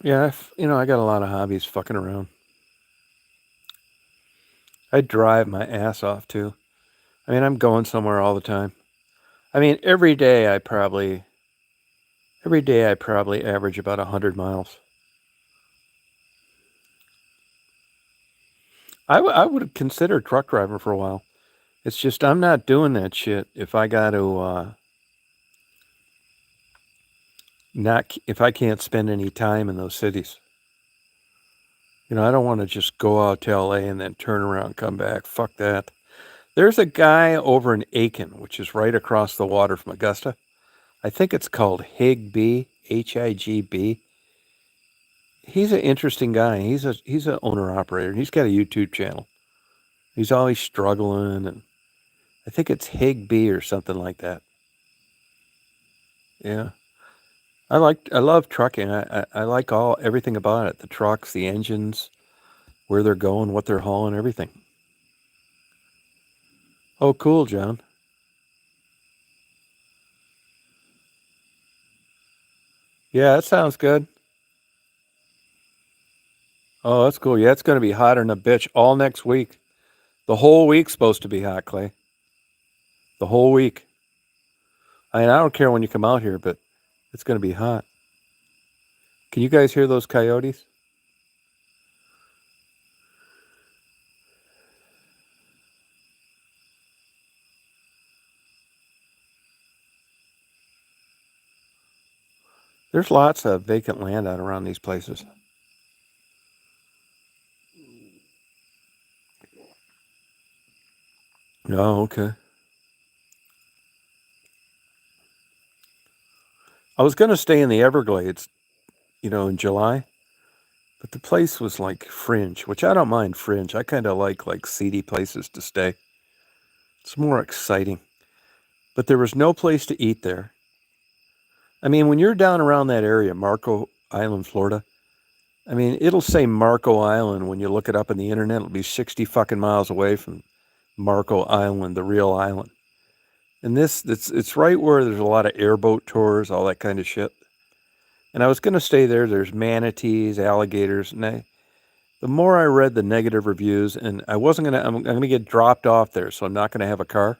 Yeah, I got a lot of hobbies fucking around. I drive my ass off too. I mean, I'm going somewhere all the time. I mean, every day I probably average about 100 miles. I would consider truck driving for a while. It's just I'm not doing that shit if I got to not if I can't spend any time in those cities. I don't want to just go out to LA and then turn around and come back. Fuck that. There's a guy over in Aiken, which is right across the water from Augusta. I think it's called Higby, Higb. He's an interesting guy. He's an owner operator. He's got a YouTube channel. He's always struggling, and I think it's Higby or something like that. Yeah. I love trucking. I like everything about it. The trucks, the engines, where they're going, what they're hauling, everything. Oh, cool, John. Yeah, that sounds good. Oh, that's cool. Yeah, it's going to be hotter than a bitch all next week. The whole week's supposed to be hot, Clay. The whole week. I mean, I don't care when you come out here, but it's going to be hot. Can you guys hear those coyotes? There's lots of vacant land out around these places. Oh, okay. I was going to stay in the Everglades, in July, but the place was like fringe, which I don't mind fringe. I kind of like seedy places to stay. It's more exciting. But there was no place to eat there. I mean, when you're down around that area, Marco Island, Florida, I mean, it'll say Marco Island when you look it up on the internet. It'll be 60 fucking miles away from Marco Island, the real island. And it's right where there's a lot of airboat tours, all that kind of shit. And I was going to stay there. There's manatees, alligators, and the more I read the negative reviews, and I'm going to get dropped off there, so I'm not going to have a car.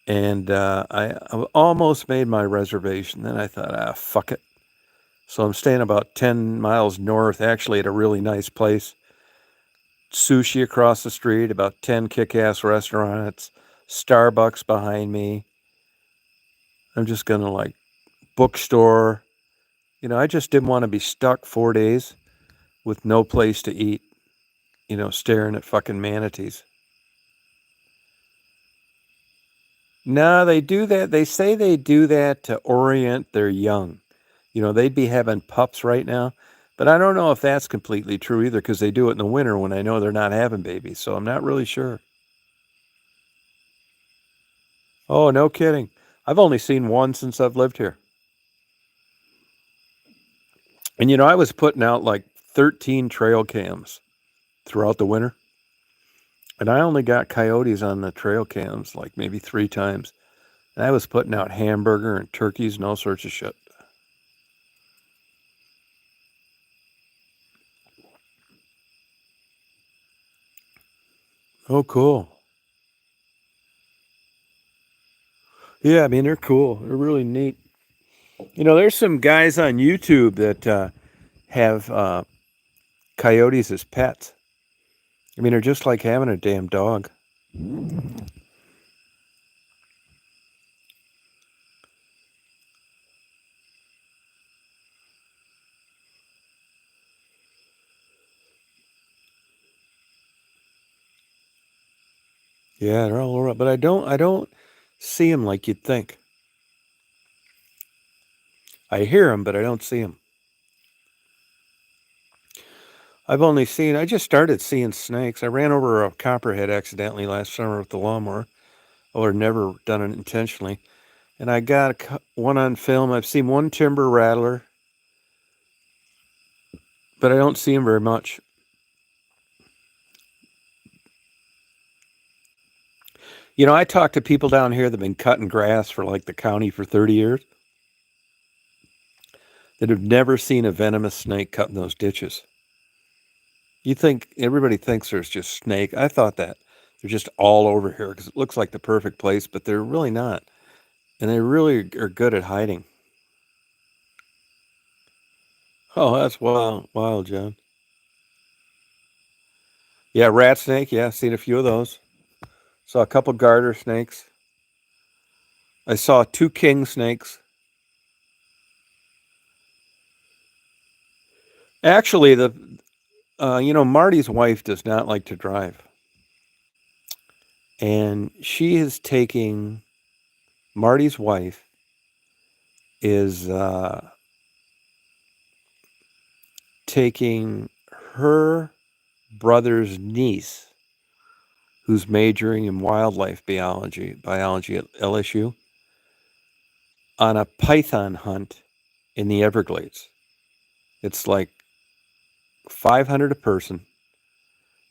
And I almost made my reservation. Then I thought, fuck it. So I'm staying about 10 miles north, actually, at a really nice place. Sushi across the street, about 10 kick ass restaurants, Starbucks behind me. I'm just going to bookstore. I just didn't want to be stuck 4 days with no place to eat, staring at fucking manatees. No, they do that. They say they do that to orient their young. They'd be having pups right now. But I don't know if that's completely true either because they do it in the winter when I know they're not having babies. So I'm not really sure. Oh, no kidding. I've only seen one since I've lived here. And I was putting out like 13 trail cams throughout the winter. And I only got coyotes on the trail cams like maybe 3 times. And I was putting out hamburger and turkeys and all sorts of shit. Oh, cool. Yeah, I mean, they're cool. They're really neat. You know, there's some guys on YouTube that have coyotes as pets. I mean, they're just like having a damn dog. Yeah, they're all over. But I don't see them like you'd think. I hear them, but I don't see them. I just started seeing snakes. I ran over a copperhead accidentally last summer with the lawnmower. I would have never done it intentionally. And I got one on film. I've seen one timber rattler, but I don't see them very much. You know, I talk to people down here that have been cutting grass for like the county for 30 years that have never seen a venomous snake cut in those ditches. You think everybody thinks there's just snake. I thought that. They're just all over here because it looks like the perfect place, but they're really not. And they really are good at hiding. Oh, that's wild, wild, John. Yeah, rat snake. Yeah, seen a few of those. Saw a couple garter snakes. I saw two king snakes. Actually, Marty's wife does not like to drive, and she is taking Marty's wife is taking her brother's niece, who's majoring in wildlife biology at LSU, on a python hunt in the Everglades. It's like 500 a person,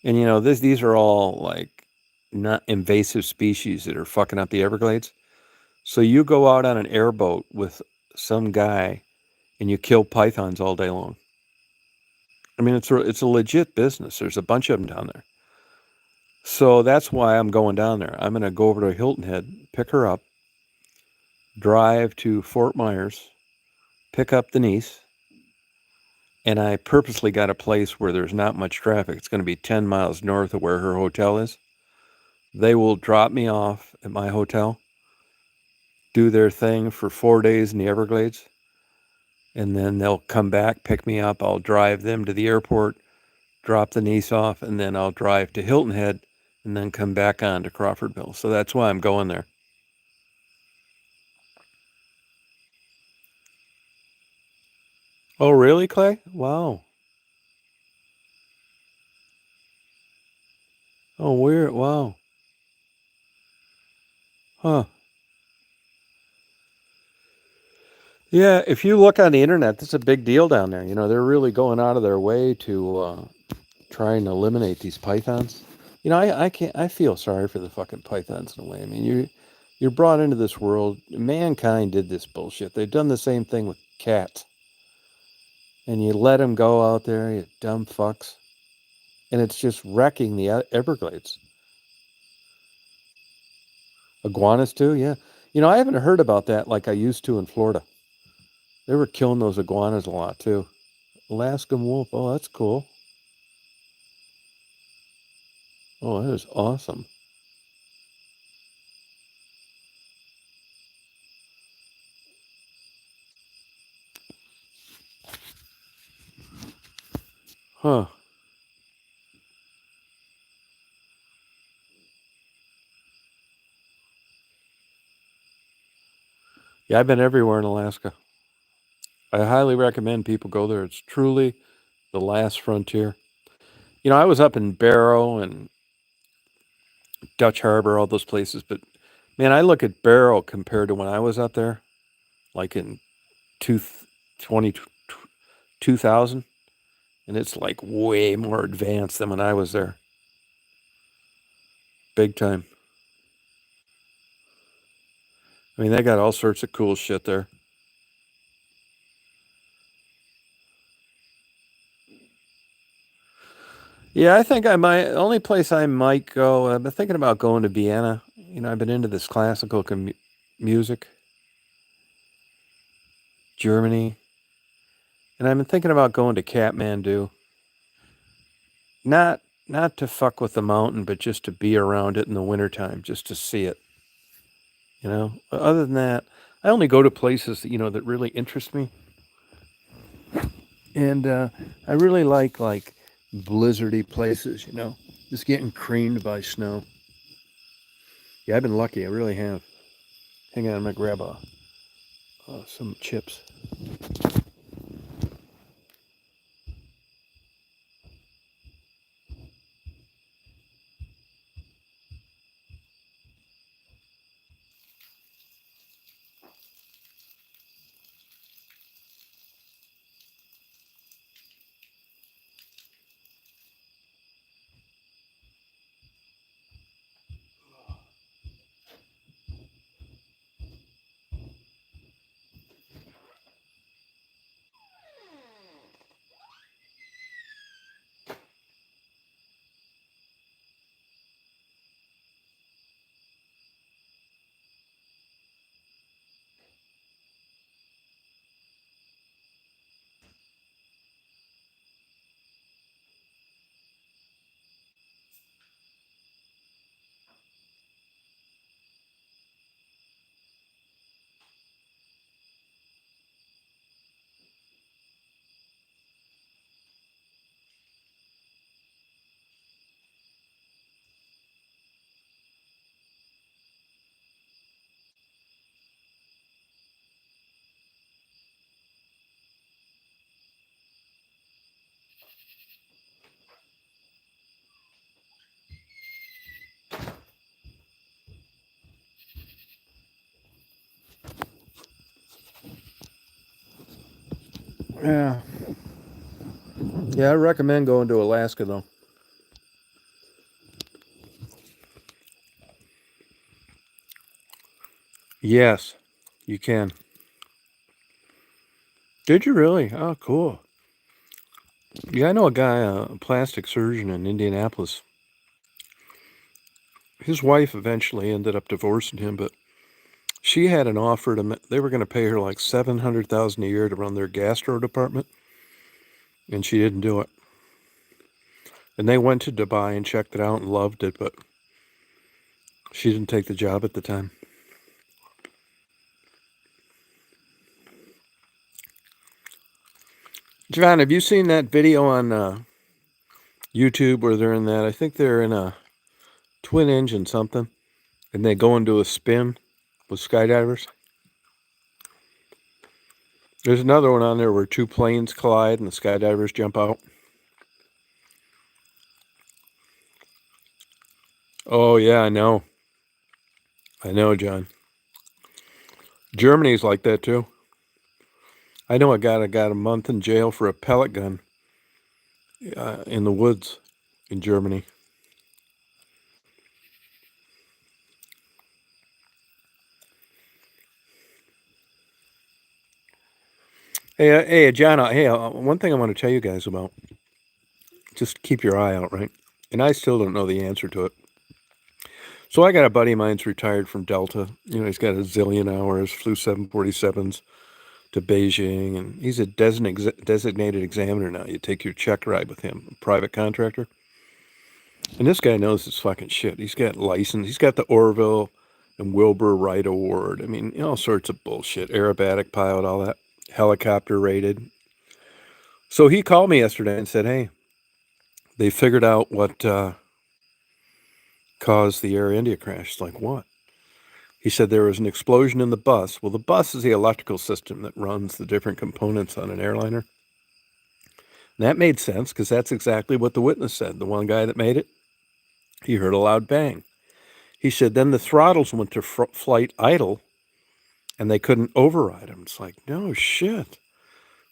and these are all like not invasive species that are fucking up the Everglades. So you go out on an airboat with some guy and you kill pythons all day long. I mean, it's a legit business. There's a bunch of them down there. So that's why I'm going down there. I'm going to go over to Hilton Head, pick her up, drive to Fort Myers, pick up the niece, and I purposely got a place where there's not much traffic. It's going to be 10 miles north of where her hotel is. They will drop me off at my hotel, do their thing for 4 days in the Everglades, and then they'll come back, pick me up. I'll drive them to the airport, drop the niece off, and then I'll drive to Hilton Head and then come back on to Crawfordville. So that's why I'm going there. Oh, really, Clay? Wow. Oh, weird. Wow. Huh. Yeah, if you look on the internet, that's a big deal down there. They're really going out of their way to try and eliminate these pythons. I can't. I feel sorry for the fucking pythons in a way. I mean, you're brought into this world. Mankind did this bullshit. They've done the same thing with cats, and you let them go out there, you dumb fucks, and it's just wrecking the Everglades. Iguanas too, yeah. I haven't heard about that like I used to in Florida. They were killing those iguanas a lot too. Alaskan wolf. Oh, that's cool. Oh, that is awesome. Huh. Yeah, I've been everywhere in Alaska. I highly recommend people go there. It's truly the last frontier. I was up in Barrow and Dutch Harbor, all those places, but man, I look at Barrow compared to when I was up there, like in two, 20, 2000, and it's like way more advanced than when I was there. Big time. I mean, they got all sorts of cool shit there. Yeah, I think I might. Only place I might go. I've been thinking about going to Vienna. You know, I've been into this classical music, Germany, and I've been thinking about going to Kathmandu. Not not to fuck with the mountain, but just to be around it in the wintertime, just to see it. You know. Other than that, I only go to places that really interest me, and I really like blizzardy places. Just getting creamed by snow. Yeah, I've been lucky. I really have. Hang on, I'm gonna grab some chips. Yeah, yeah, I recommend going to Alaska though. Yes, you can. Did you really? Oh, cool. Yeah, I know a guy, a plastic surgeon in Indianapolis. His wife eventually ended up divorcing him, but she had an offer they were going to pay her like 700,000 a year to run their gastro department, and she didn't do it. And they went to Dubai and checked it out and loved it, but she didn't take the job at the time. John, have you seen that video on YouTube where they're in that? I think they're in a twin engine something, and they go into a spin with skydivers. There's another one on there where two planes collide and the skydivers jump out. Oh yeah, I know. I know, John. Germany's like that too. I know a guy that got a month in jail for a pellet gun in the woods in Germany. Hey, John. One thing I want to tell you guys about. Just keep your eye out, right? And I still don't know the answer to it. So I got a buddy of mine's retired from Delta. He's got a zillion hours, flew 747s to Beijing, and he's a designated examiner now. You take your check ride with him, a private contractor. And this guy knows his fucking shit. He's got license. He's got the Orville and Wilbur Wright Award. I mean, all sorts of bullshit. Aerobatic pilot, all that. Helicopter rated. So he called me yesterday and said, hey, they figured out what caused the Air India crash. It's like, what? He said there was an explosion in the bus. Well, the bus is the electrical system that runs the different components on an airliner. And that made sense because that's exactly what the witness said. The one guy that made it, he heard a loud bang. He said then the throttles went to flight idle and they couldn't override them. It's like, no shit.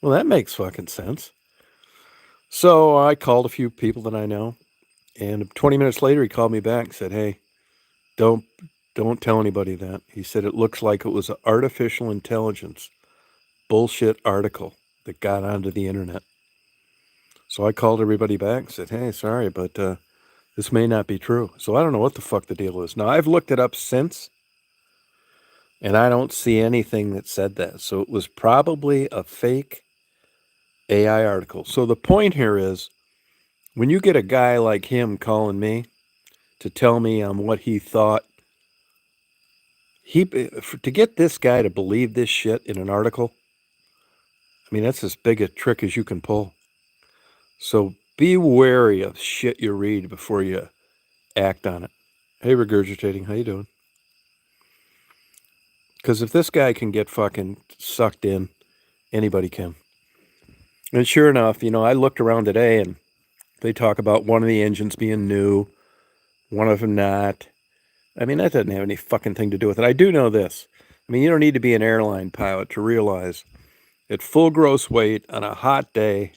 Well, that makes fucking sense. So I called a few people that I know, and 20 minutes later he called me back and said, hey, don't don't tell anybody that. He said it looks like it was an artificial intelligence bullshit article that got onto the internet. So I called everybody back and said, hey, sorry, but this may not be true. So I don't know what the fuck the deal is. Now, I've looked it up since, and I don't see anything that said that. So it was probably a fake AI article. So the point here is, when you get a guy like him calling me to tell me what he thought, to get this guy to believe this shit in an article, I mean, that's as big a trick as you can pull. So be wary of shit you read before you act on it. Hey, regurgitating, how you doing? Because if this guy can get fucking sucked in, anybody can. And sure enough, I looked around today and they talk about one of the engines being new, one of them not. I mean, that doesn't have any fucking thing to do with it. I do know this. I mean, you don't need to be an airline pilot to realize that full gross weight on a hot day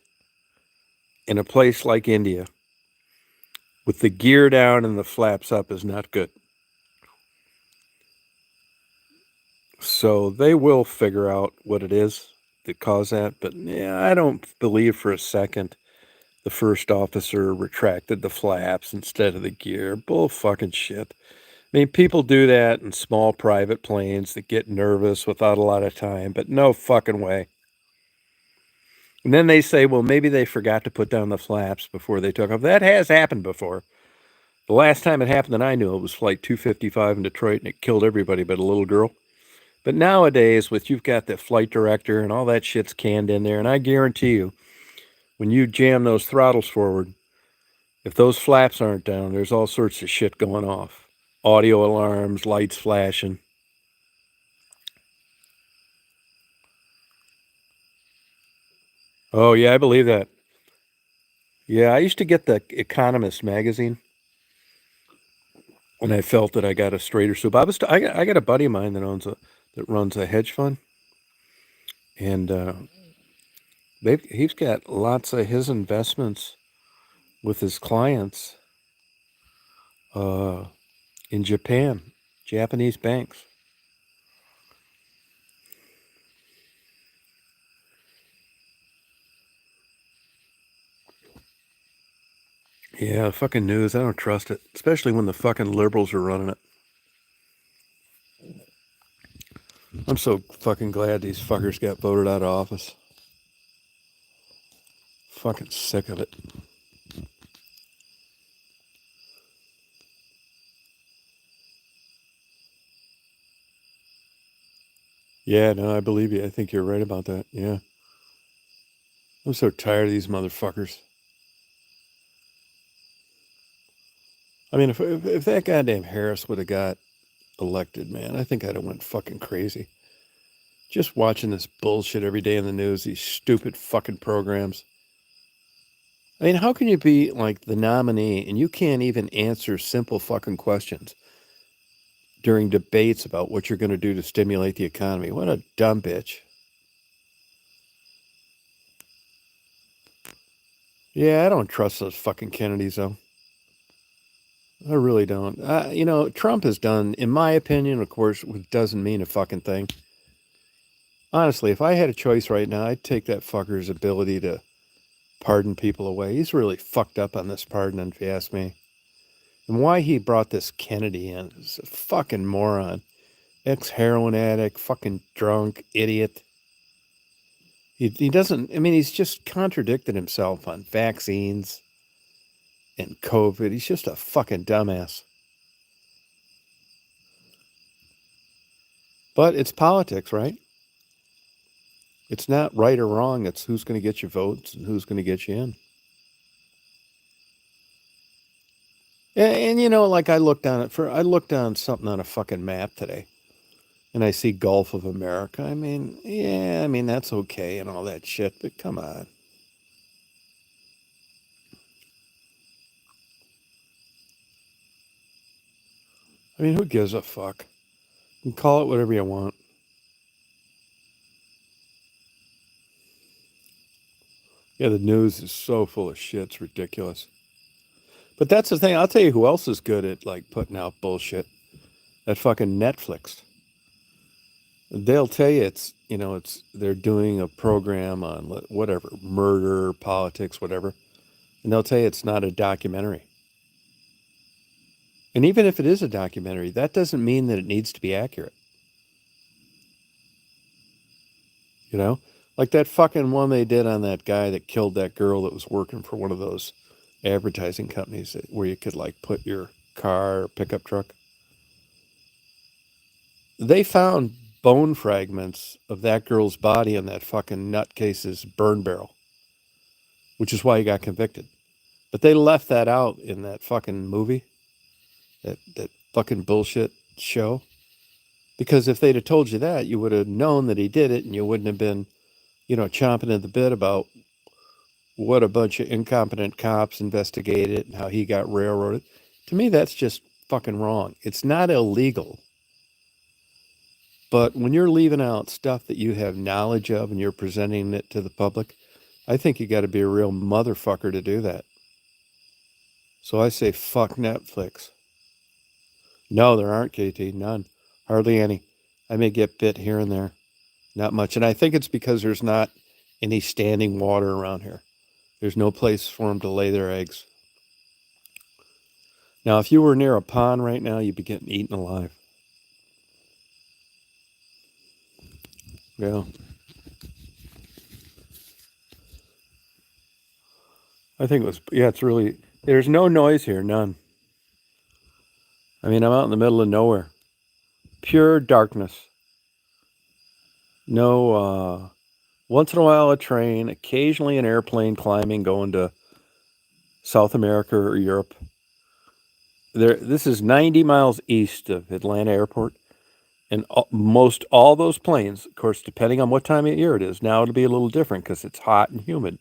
in a place like India with the gear down and the flaps up is not good. So they will figure out what it is that caused that. But yeah, I don't believe for a second the first officer retracted the flaps instead of the gear. Bull fucking shit. I mean, people do that in small private planes that get nervous without a lot of time, but no fucking way. And then they say, well, maybe they forgot to put down the flaps before they took off. That has happened before. The last time it happened that I knew it was Flight 255 in Detroit, and it killed everybody but a little girl. But nowadays, you've got the flight director and all that shit's canned in there, and I guarantee you, when you jam those throttles forward, if those flaps aren't down, there's all sorts of shit going off. Audio alarms, lights flashing. Oh, yeah, I believe that. Yeah, I used to get the Economist magazine, and I felt that I got a straighter soup. I got a buddy of mine that runs a hedge fund, and he's got lots of his investments with his clients in Japan, Japanese banks. Yeah, fucking news. I don't trust it, especially when the fucking liberals are running it. I'm so fucking glad these fuckers got voted out of office. Fucking sick of it. Yeah, no, I believe you. I think you're right about that. Yeah. I'm so tired of these motherfuckers. I mean, if that goddamn Harris would have got elected, man, I think I'd have went fucking crazy. Just watching this bullshit every day in the news, these stupid fucking programs. I mean, how can you be like the nominee and you can't even answer simple fucking questions during debates about what you're going to do to stimulate the economy? What a dumb bitch. Yeah, I don't trust those fucking Kennedys, though. I really don't. Trump has done, in my opinion, of course, which doesn't mean a fucking thing. Honestly, if I had a choice right now, I'd take that fucker's ability to pardon people away. He's really fucked up on this pardoning, if you ask me. And why he brought this Kennedy in is a fucking moron. Ex-heroin addict, fucking drunk, idiot. He doesn't, I mean, he's just contradicted himself on vaccines and COVID. He's just a fucking dumbass. But it's politics, right? It's not right or wrong. It's who's going to get your votes and who's going to get you in. And like I looked down something on a fucking map today, and I see Gulf of America. I mean, yeah, I mean that's okay and all that shit, but come on. I mean, who gives a fuck? You can call it whatever you want. Yeah, the news is so full of shit. It's ridiculous. But that's the thing. I'll tell you who else is good at like putting out bullshit. That fucking Netflix. They'll tell you they're doing a program on whatever, murder, politics, whatever, and they'll tell you it's not a documentary. And even if it is a documentary, that doesn't mean that it needs to be accurate. You know, like that fucking one they did on that guy that killed that girl that was working for one of those advertising companies where you could like put your car or pickup truck. They found bone fragments of that girl's body in that fucking nutcase's burn barrel, which is why he got convicted. But they left that out in that fucking movie, that fucking bullshit show. Because if they'd have told you that, you would have known that he did it, and you wouldn't have been, chomping at the bit about what a bunch of incompetent cops investigated it and how he got railroaded. To me, that's just fucking wrong. It's not illegal. But when you're leaving out stuff that you have knowledge of and you're presenting it to the public, I think you got to be a real motherfucker to do that. So I say fuck Netflix. No, there aren't, KT. None. Hardly any. I may get bit here and there. Not much. And I think it's because there's not any standing water around here. There's no place for them to lay their eggs. Now, if you were near a pond right now, you'd be getting eaten alive. Yeah. I think it was, yeah, it's really, there's no noise here, none. I mean, I'm out in the middle of nowhere. Pure darkness. No, once in a while a train, occasionally an airplane climbing, going to South America or Europe. This is 90 miles east of Atlanta Airport. And most all those planes, of course, depending on what time of year it is, now it'll be a little different because it's hot and humid.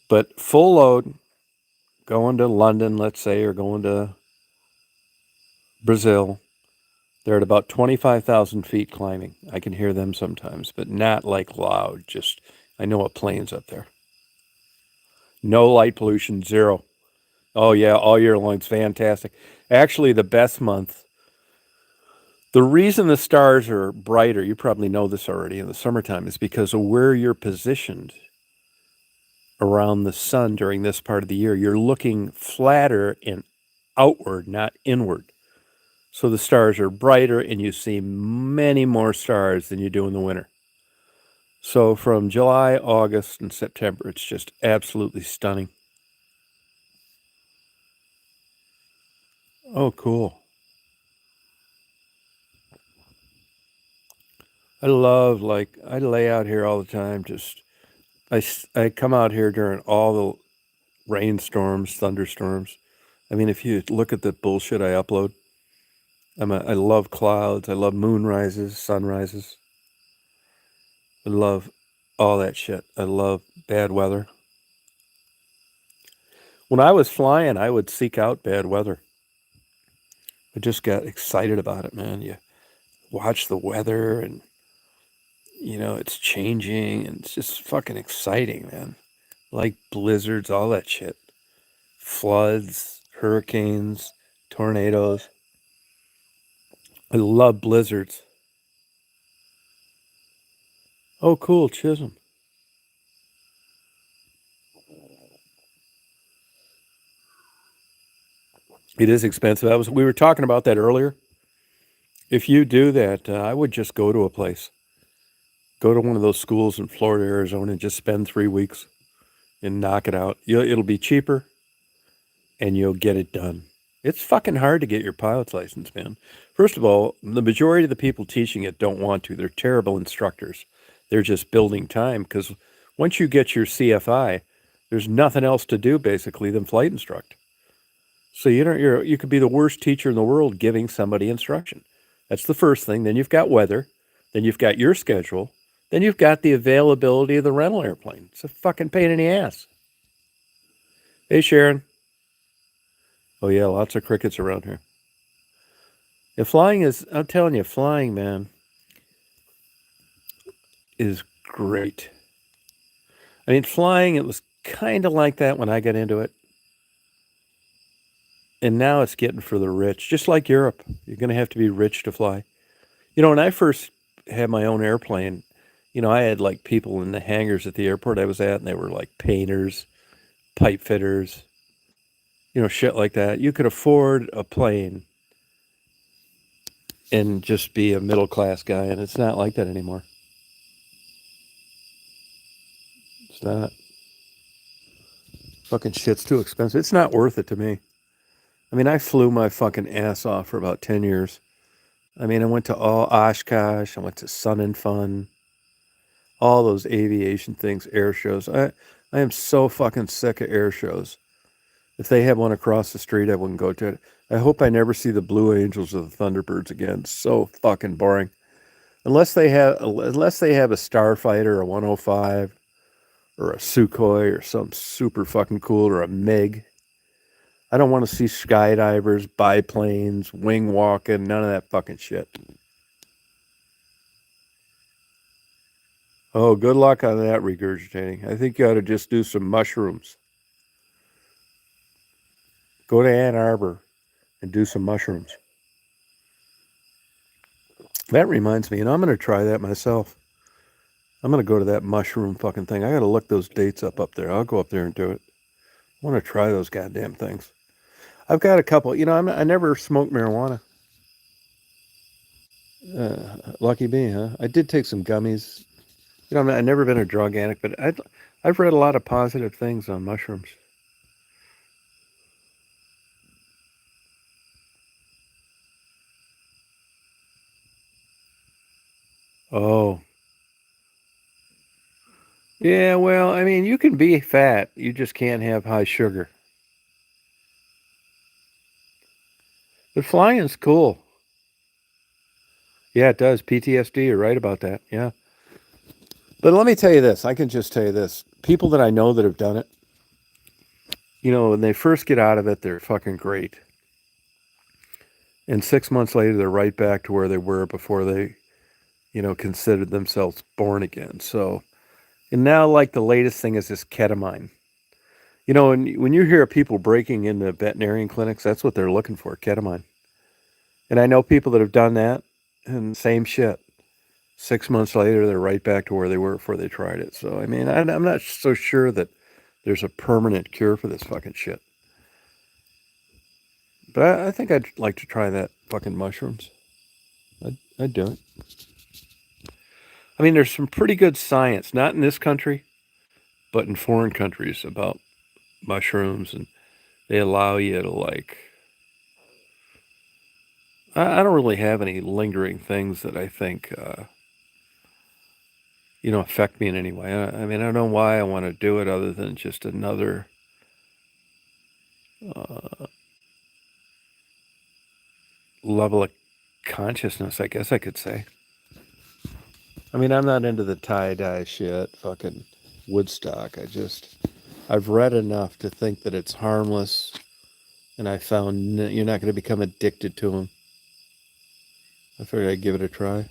But full load, going to London, let's say, or going to Brazil, they're at about 25,000 feet climbing. I can hear them sometimes, but not like loud. Just, I know a plane's up there. No light pollution, zero. Oh, yeah, all year long. It's fantastic. Actually, the best month. The reason the stars are brighter, you probably know this already, in the summertime is because of where you're positioned around the sun during this part of the year. You're looking flatter and outward, not inward. So the stars are brighter and you see many more stars than you do in the winter. So from July, August, and September, it's just absolutely stunning. Oh, cool. I lay out here all the time. I come out here during all the rainstorms, thunderstorms. I mean, if you look at the bullshit I upload, I love clouds. I love moonrises, sunrises. I love all that shit. I love bad weather. When I was flying, I would seek out bad weather. I just got excited about it, man. You watch the weather and, it's changing and it's just fucking exciting, man. Like blizzards, all that shit. Floods, hurricanes, tornadoes. I love blizzards. Oh, cool, Chisholm. It is expensive. We were talking about that earlier. If you do that, I would just go to a place. Go to one of those schools in Florida, Arizona, and just spend 3 weeks and knock it out. It'll be cheaper and you'll get it done. It's fucking hard to get your pilot's license, man. First of all, the majority of the people teaching it don't want to. They're terrible instructors. They're just building time because once you get your CFI, there's nothing else to do basically than flight instruct. So you could be the worst teacher in the world giving somebody instruction. That's the first thing. Then you've got weather. Then you've got your schedule. Then you've got the availability of the rental airplane. It's a fucking pain in the ass. Hey, Sharon. Oh, yeah, lots of crickets around here. Yeah, I'm telling you, flying, man, is great. I mean, flying, it was kind of like that when I got into it. And now it's getting for the rich, just like Europe. You're going to have to be rich to fly. When I first had my own airplane, I had like people in the hangars at the airport I was at, and they were like painters, pipe fitters, shit like that. You could afford a plane and just be a middle class guy, and it's not like that anymore. It's not. Fucking shit's too expensive. It's not worth it to me. I mean, I flew my fucking ass off for about 10 years. I mean, I went to all Oshkosh, I went to Sun and Fun, all those aviation things, air shows. I am so fucking sick of air shows. If they have one across the street, I wouldn't go to it. I hope I never see the Blue Angels or the Thunderbirds again. It's so fucking boring. Unless they have a Starfighter, a 105, or a Sukhoi, or some super fucking cool, or a MiG. I don't want to see skydivers, biplanes, wing walking, none of that fucking shit. Oh, good luck on that regurgitating. I think you ought to just do some mushrooms. Go to Ann Arbor and do some mushrooms. That reminds me, and I'm going to try that myself. I'm going to go to that mushroom fucking thing. I got to look those dates up there. I'll go up there and do it. I want to try those goddamn things. I've got a couple. I never smoked marijuana. Lucky me, huh? I did take some gummies. I've never been a drug addict, but I've read a lot of positive things on mushrooms. Oh, yeah. Well, I mean, you can be fat. You just can't have high sugar. But flying's cool. Yeah, it does. PTSD. You're right about that. Yeah. But let me tell you this. I can just tell you this. People that I know that have done it, when they first get out of it, they're fucking great. And 6 months later, they're right back to where they were before they, considered themselves born again. So, and now, like, the latest thing is this ketamine. And when you hear people breaking into veterinarian clinics, that's what they're looking for, ketamine. And I know people that have done that, and same shit. 6 months later, they're right back to where they were before they tried it. So, I mean, I'm not so sure that there's a permanent cure for this fucking shit. But I think I'd like to try that fucking mushrooms. I'd do it. I mean, there's some pretty good science, not in this country, but in foreign countries about mushrooms, and they allow you to, like, I don't really have any lingering things that I think, affect me in any way. I mean, I don't know why I want to do it other than just another uh, level of consciousness, I guess I could say. I mean, I'm not into the tie-dye shit, fucking Woodstock. I've read enough to think that it's harmless, and I found you're not going to become addicted to them. I figured I'd give it a try.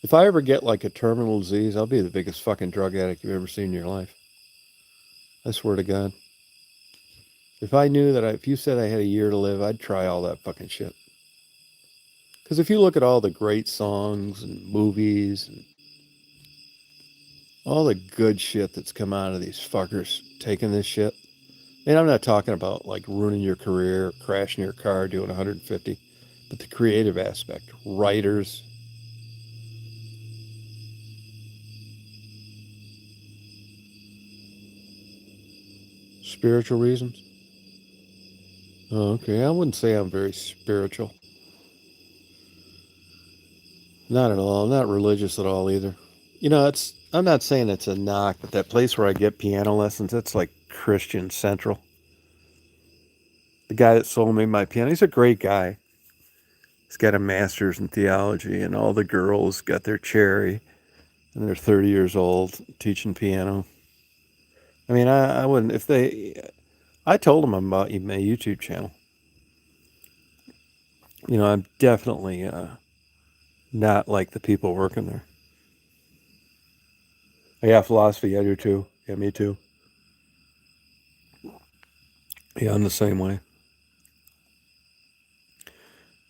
If I ever get like a terminal disease, I'll be the biggest fucking drug addict you've ever seen in your life. I swear to God. If you said I had a year to live, I'd try all that fucking shit. Because if you look at all the great songs and movies and all the good shit that's come out of these fuckers taking this shit, and I'm not talking about like ruining your career, crashing your car, doing 150, but the creative aspect, writers, spiritual reasons. Oh, okay, I wouldn't say I'm very spiritual. Not at all. I'm not religious at all either. I'm not saying it's a knock, but that place where I get piano lessons, that's like Christian Central. The guy that sold me my piano, he's a great guy. He's got a master's in theology, and all the girls got their cherry, and they're 30 years old teaching piano. I mean, I wouldn't, if they, I told them about my YouTube channel. I'm definitely not like the people working there. Yeah, philosophy, I do too. Yeah, me too. Yeah, I'm the same way.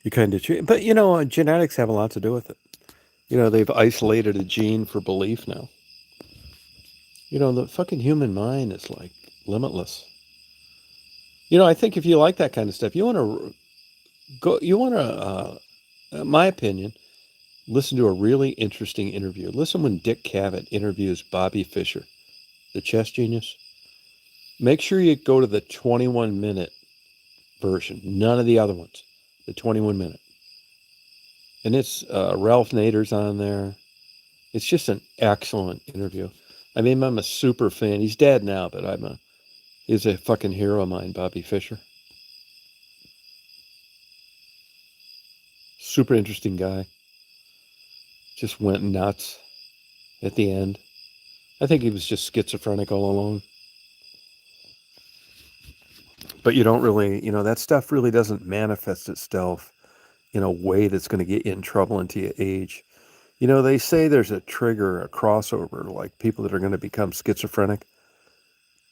You kind of, but genetics have a lot to do with it. They've isolated a gene for belief now. The fucking human mind is like limitless. I think if you like that kind of stuff, you want to go, my opinion, listen to a really interesting interview. Listen when Dick Cavett interviews Bobby Fischer, the chess genius. Make sure you go to the 21-minute version, none of the other ones, the 21-minute. And it's Ralph Nader's on there. It's just an excellent interview. I mean, I'm a super fan. He's dead now, but he's a fucking hero of mine, Bobby Fischer. Super interesting guy. Just went nuts at the end. I think he was just schizophrenic all along. But you don't really, that stuff really doesn't manifest itself in a way that's going to get you in trouble until you age. They say there's a trigger, a crossover, like people that are going to become schizophrenic.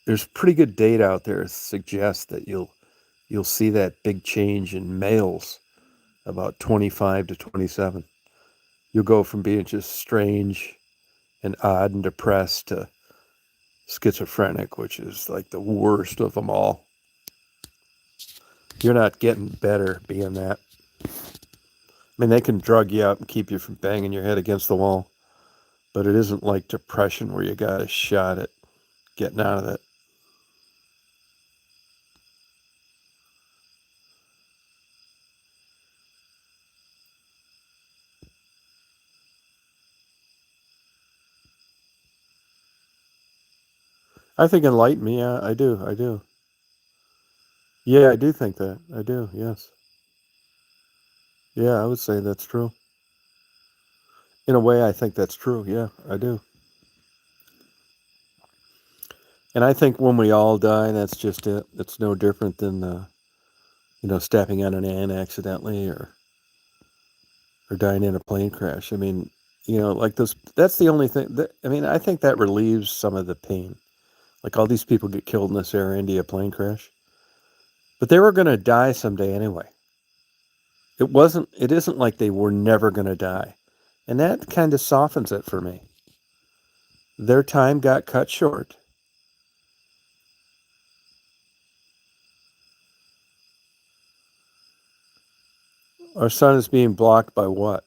There's pretty good data out there that suggests that you'll see that big change in males about 25 to 27. You'll go from being just strange and odd and depressed to schizophrenic, which is like the worst of them all. You're not getting better being that. I mean, they can drug you up and keep you from banging your head against the wall, but it isn't like depression where you got a shot at getting out of it. I think enlighten me. Yeah, I do. Yeah, I do think that. I do, yes. Yeah, I would say that's true. In a way, I think that's true. Yeah, I do. And I think when we all die, that's just it. It's no different than, stepping on an ant accidentally or dying in a plane crash. I mean, like this, that's the only thing that, I mean, I think that relieves some of the pain. Like all these people get killed in this Air India plane crash, but they were going to die someday anyway. It isn't like they were never going to die. And that kind of softens it for me. Their time got cut short. Our sun is being blocked by what?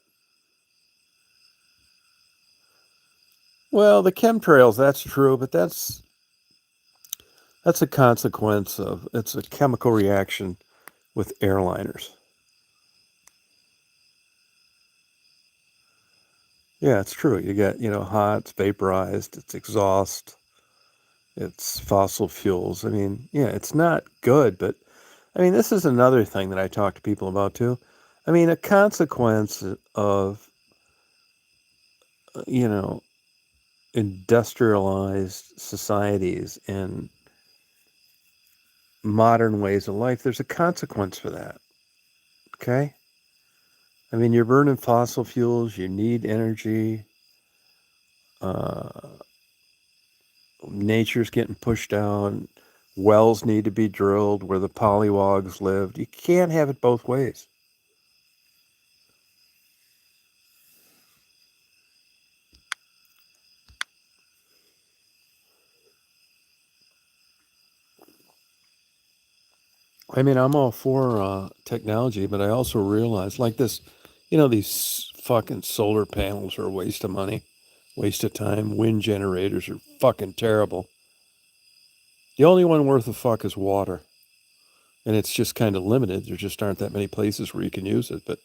Well, the chemtrails, that's true, but that's a consequence of it's a chemical reaction with airliners. Yeah, it's true. You get, hot, it's vaporized, it's exhaust, it's fossil fuels. I mean, yeah, it's not good, but I mean, this is another thing that I talk to people about too. I mean, a consequence of, you know, industrialized societies and modern ways of life, there's a consequence for that. Okay? I mean, you're burning fossil fuels, you need energy, uh, nature's getting pushed down, wells need to be drilled where the polywogs lived. You can't have it both ways. I mean, I'm all for technology, but I also realize, like this, these fucking solar panels are a waste of money, waste of time. Wind generators are fucking terrible. The only one worth a fuck is water. And it's just kind of limited. There just aren't that many places where you can use it. But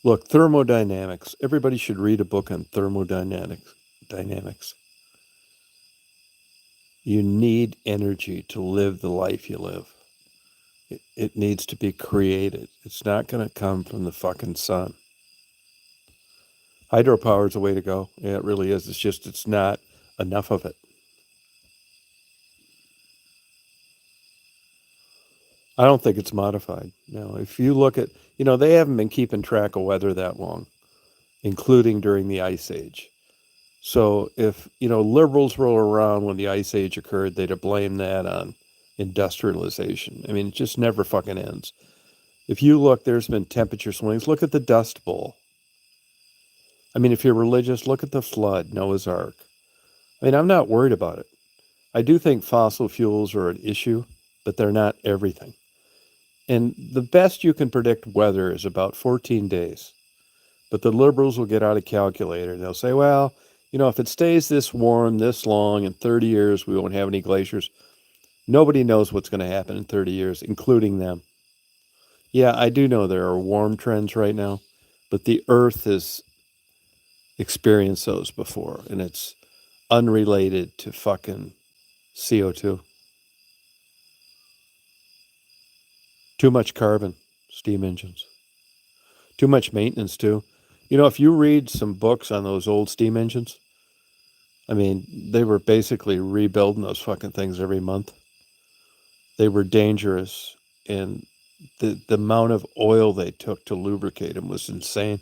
look, thermodynamics. Everybody should read a book on thermodynamics. Dynamics. You need energy to live the life you live. It needs to be created. It's not going to come from the fucking sun. Hydropower is the way to go. Yeah, it really is. It's just, it's not enough of it. I don't think it's modified. No, if you look at, they haven't been keeping track of weather that long, including during the Ice Age. So if, liberals were around when the Ice Age occurred, they'd blame that on industrialization. I mean, it just never fucking ends. If you look, there's been temperature swings. Look at the Dust Bowl. I mean, if you're religious, look at the flood, Noah's Ark. I mean, I'm not worried about it. I do think fossil fuels are an issue, but they're not everything. And the best you can predict weather is about 14 days. But the liberals will get out a calculator and they'll say, well, if it stays this warm this long, in 30 years, we won't have any glaciers. Nobody knows what's going to happen in 30 years, including them. Yeah, I do know there are warm trends right now, but the Earth has experienced those before, and it's unrelated to fucking CO2. Too much carbon, steam engines. Too much maintenance, too. If you read some books on those old steam engines, I mean, they were basically rebuilding those fucking things every month. They were dangerous, and the amount of oil they took to lubricate them was insane.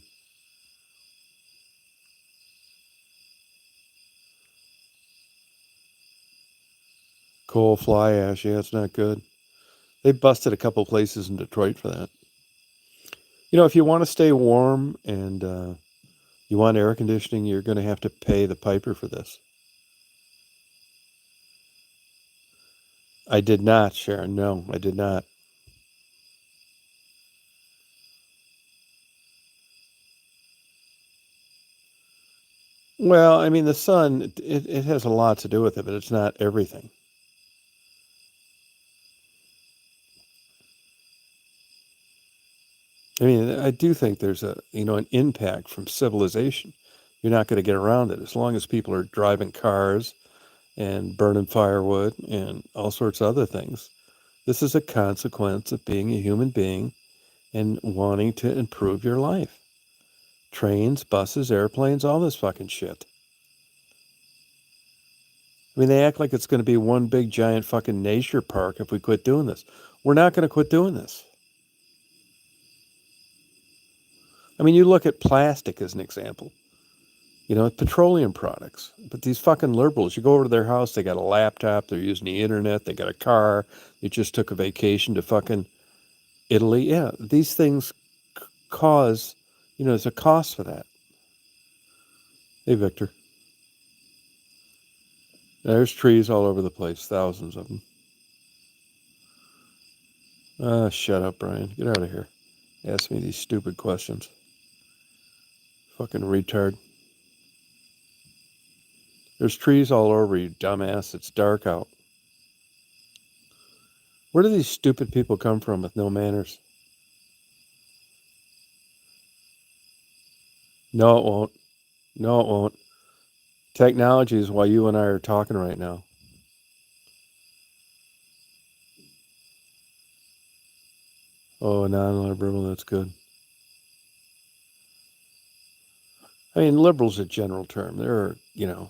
Coal fly ash, yeah, it's not good. They busted a couple places in Detroit for that. If you want to stay warm and you want air conditioning, you're going to have to pay the piper for this. I did not, Sharon. No, I did not. Well, I mean, the sun, it has a lot to do with it, but it's not everything. I mean, I do think there's an impact from civilization. You're not going to get around it as long as people are driving cars and burning firewood and all sorts of other things. This is a consequence of being a human being and wanting to improve your life. Trains, buses, airplanes, all this fucking shit. I mean, they act like it's going to be one big giant fucking nature park if we quit doing this. We're not going to quit doing this. I mean, you look at plastic as an example. Petroleum products. But these fucking liberals, you go over to their house, they got a laptop, they're using the internet, they got a car, they just took a vacation to fucking Italy. Yeah, these things cause, there's a cost for that. Hey, Victor. There's trees all over the place, thousands of them. Shut up, Brian. Get out of here. Ask me these stupid questions. Fucking retard. There's trees all over you, dumbass. It's dark out. Where do these stupid people come from with no manners? No, it won't. No, it won't. Technology is why you and I are talking right now. Oh, non-liberal, that's good. I mean, liberal's a general term. There are, yeah,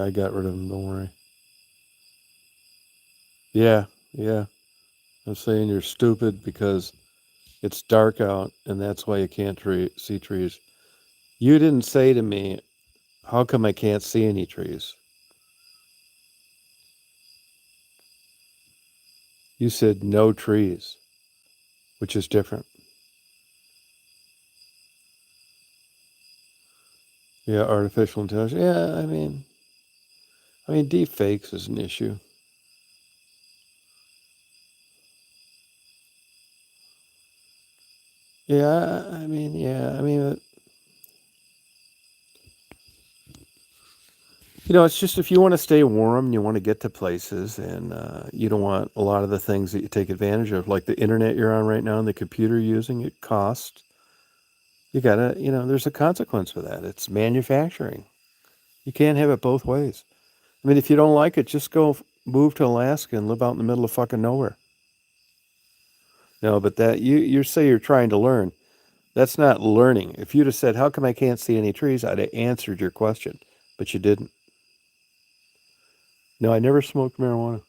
I got rid of them, don't worry. Yeah, yeah. I'm saying you're stupid because it's dark out and that's why you can't see trees. You didn't say to me, how come I can't see any trees? You said no trees, which is different. Yeah, artificial intelligence. Yeah, I mean, deep fakes is an issue. Yeah, it's just if you want to stay warm and you want to get to places and you don't want a lot of the things that you take advantage of, like the internet you're on right now and the computer you're using, it costs. You gotta, there's a consequence for that. It's manufacturing. You can't have it both ways. I mean, if you don't like it, just go move to Alaska and live out in the middle of fucking nowhere. No, but that you say you're trying to learn. That's not learning. If you'd have said, "How come I can't see any trees?" I'd have answered your question, but you didn't. No, I never smoked marijuana.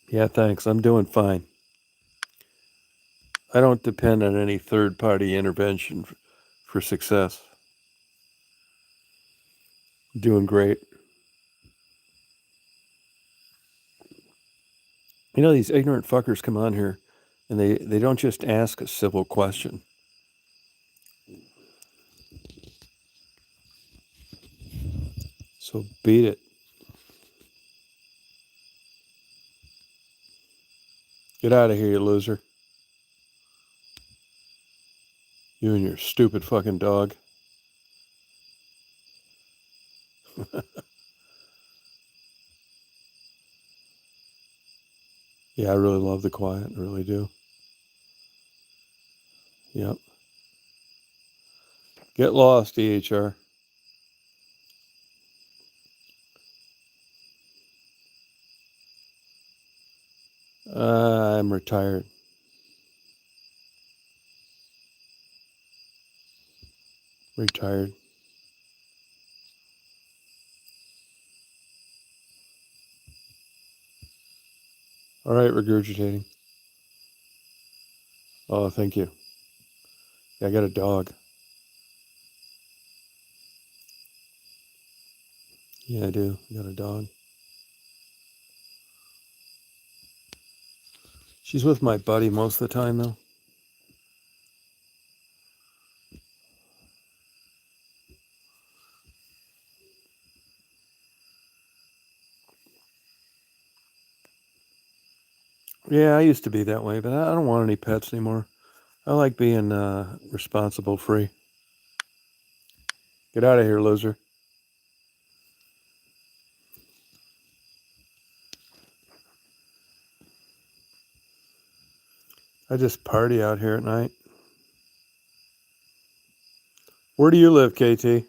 Yeah, thanks. I'm doing fine. I don't depend on any third-party intervention for success. Doing great. You know, these ignorant fuckers come on here and they don't just ask a civil question. So beat it. Get out of here, you loser. You and your stupid fucking dog. Yeah, I really love the quiet. I really do. Yep. Get lost, EHR. I'm retired. Retired. All right, regurgitating. Oh, thank you. Yeah, I got a dog. Yeah, I do. I got a dog. She's with my buddy most of the time, though. Yeah, I used to be that way, but I don't want any pets anymore. I like being responsible free. Get out of here, loser. I just party out here at night. Where do you live, KT?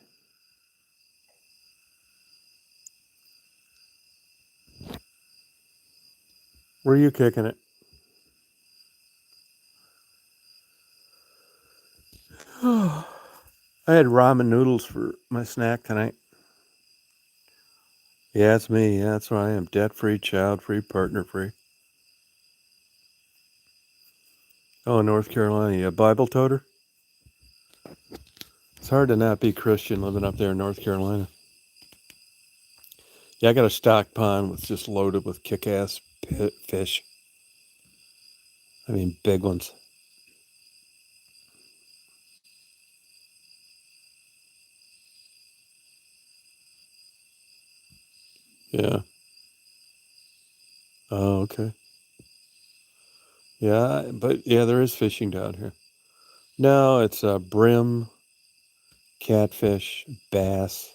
Where are you kicking it? I had ramen noodles for my snack tonight. Yeah, it's me. Yeah, that's where I am. Debt-free, child-free, partner-free. Oh, North Carolina. You a Bible toter? It's hard to not be Christian living up there in North Carolina. Yeah, I got a stock pond that's just loaded with kick-ass fish. I mean, big ones. Yeah. Oh, okay. Yeah, but yeah, there is fishing down here. No, it's brim, catfish, bass.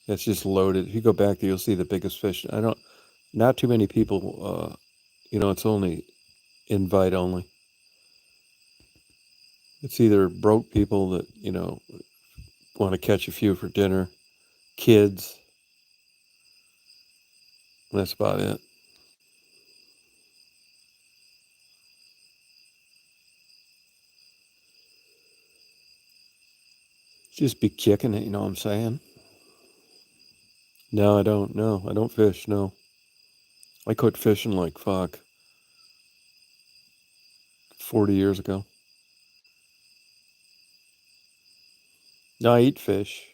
It's just loaded. If you go back there, you'll see the biggest fish. Not too many people, it's only invite only. It's either broke people that, want to catch a few for dinner, kids. That's about it. Just be kicking it, you know what I'm saying? No, I don't. No, I don't fish. No. I quit fishing like fuck 40 years ago. No, I eat fish.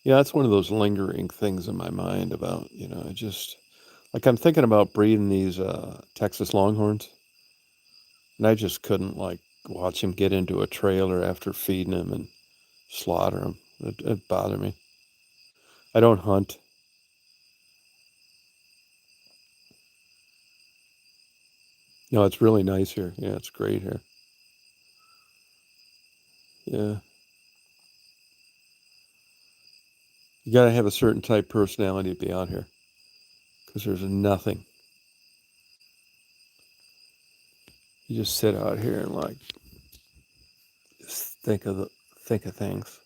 Yeah, that's one of those lingering things in my mind about, I just, like, I'm thinking about breeding these Texas Longhorns, and I just couldn't, like, watch him get into a trailer after feeding him and slaughter him. It bothered me. I don't hunt. No, it's really nice here. Yeah, it's great here. Yeah. You got to have a certain type personality to be out here because there's nothing. You just sit out here and, like, just think of things.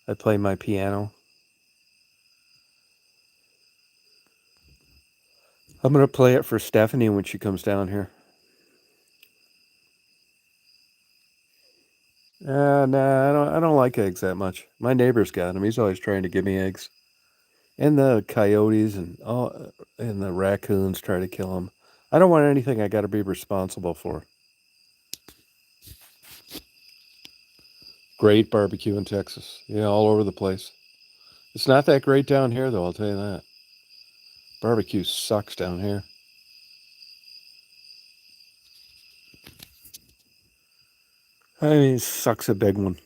I play my piano. I'm going to play it for Stephanie when she comes down here. No, I don't like eggs that much. My neighbor's got them. He's always trying to give me eggs. And the coyotes and the raccoons try to kill them. I don't want anything I got to be responsible for. Great barbecue in Texas. Yeah, all over the place. It's not that great down here, though, I'll tell you that. Barbecue sucks down here. I mean, sucks a big one.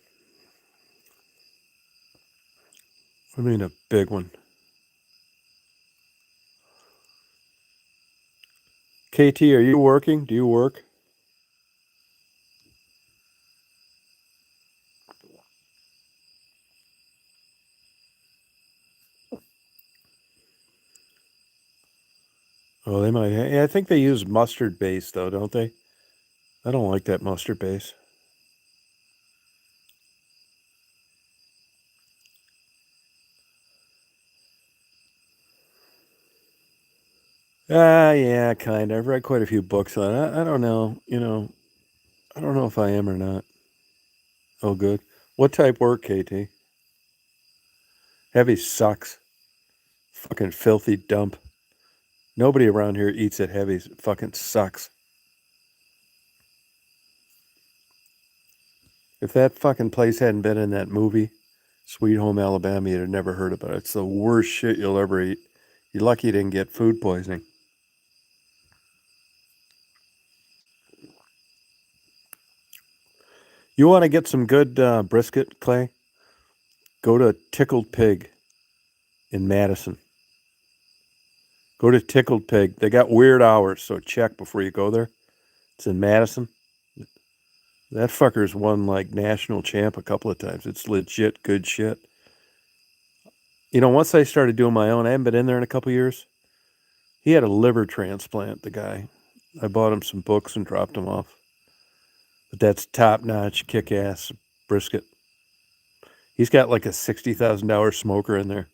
I mean, a big one. KT, are you working? Do you work? Oh, they might. Yeah, I think they use mustard base, though, don't they? I don't like that mustard base. Yeah, kind of. I've read quite a few books on it. I don't know. I don't know if I am or not. Oh, good. What type work, KT? Heavy sucks. Fucking filthy dump. Nobody around here eats at Heavy's. It fucking sucks. If that fucking place hadn't been in that movie, Sweet Home Alabama, you'd have never heard about it. It's the worst shit you'll ever eat. You're lucky you didn't get food poisoning. You want to get some good brisket, Clay? Go to Tickled Pig in Madison. Go to Tickled Pig. They got weird hours, so check before you go there. It's in Madison. That fucker's won like national champ a couple of times. It's legit good shit. Once I started doing my own, I haven't been in there in a couple of years. He had a liver transplant, the guy. I bought him some books and dropped him off. But that's top notch, kick ass brisket. He's got like a $60,000 smoker in there.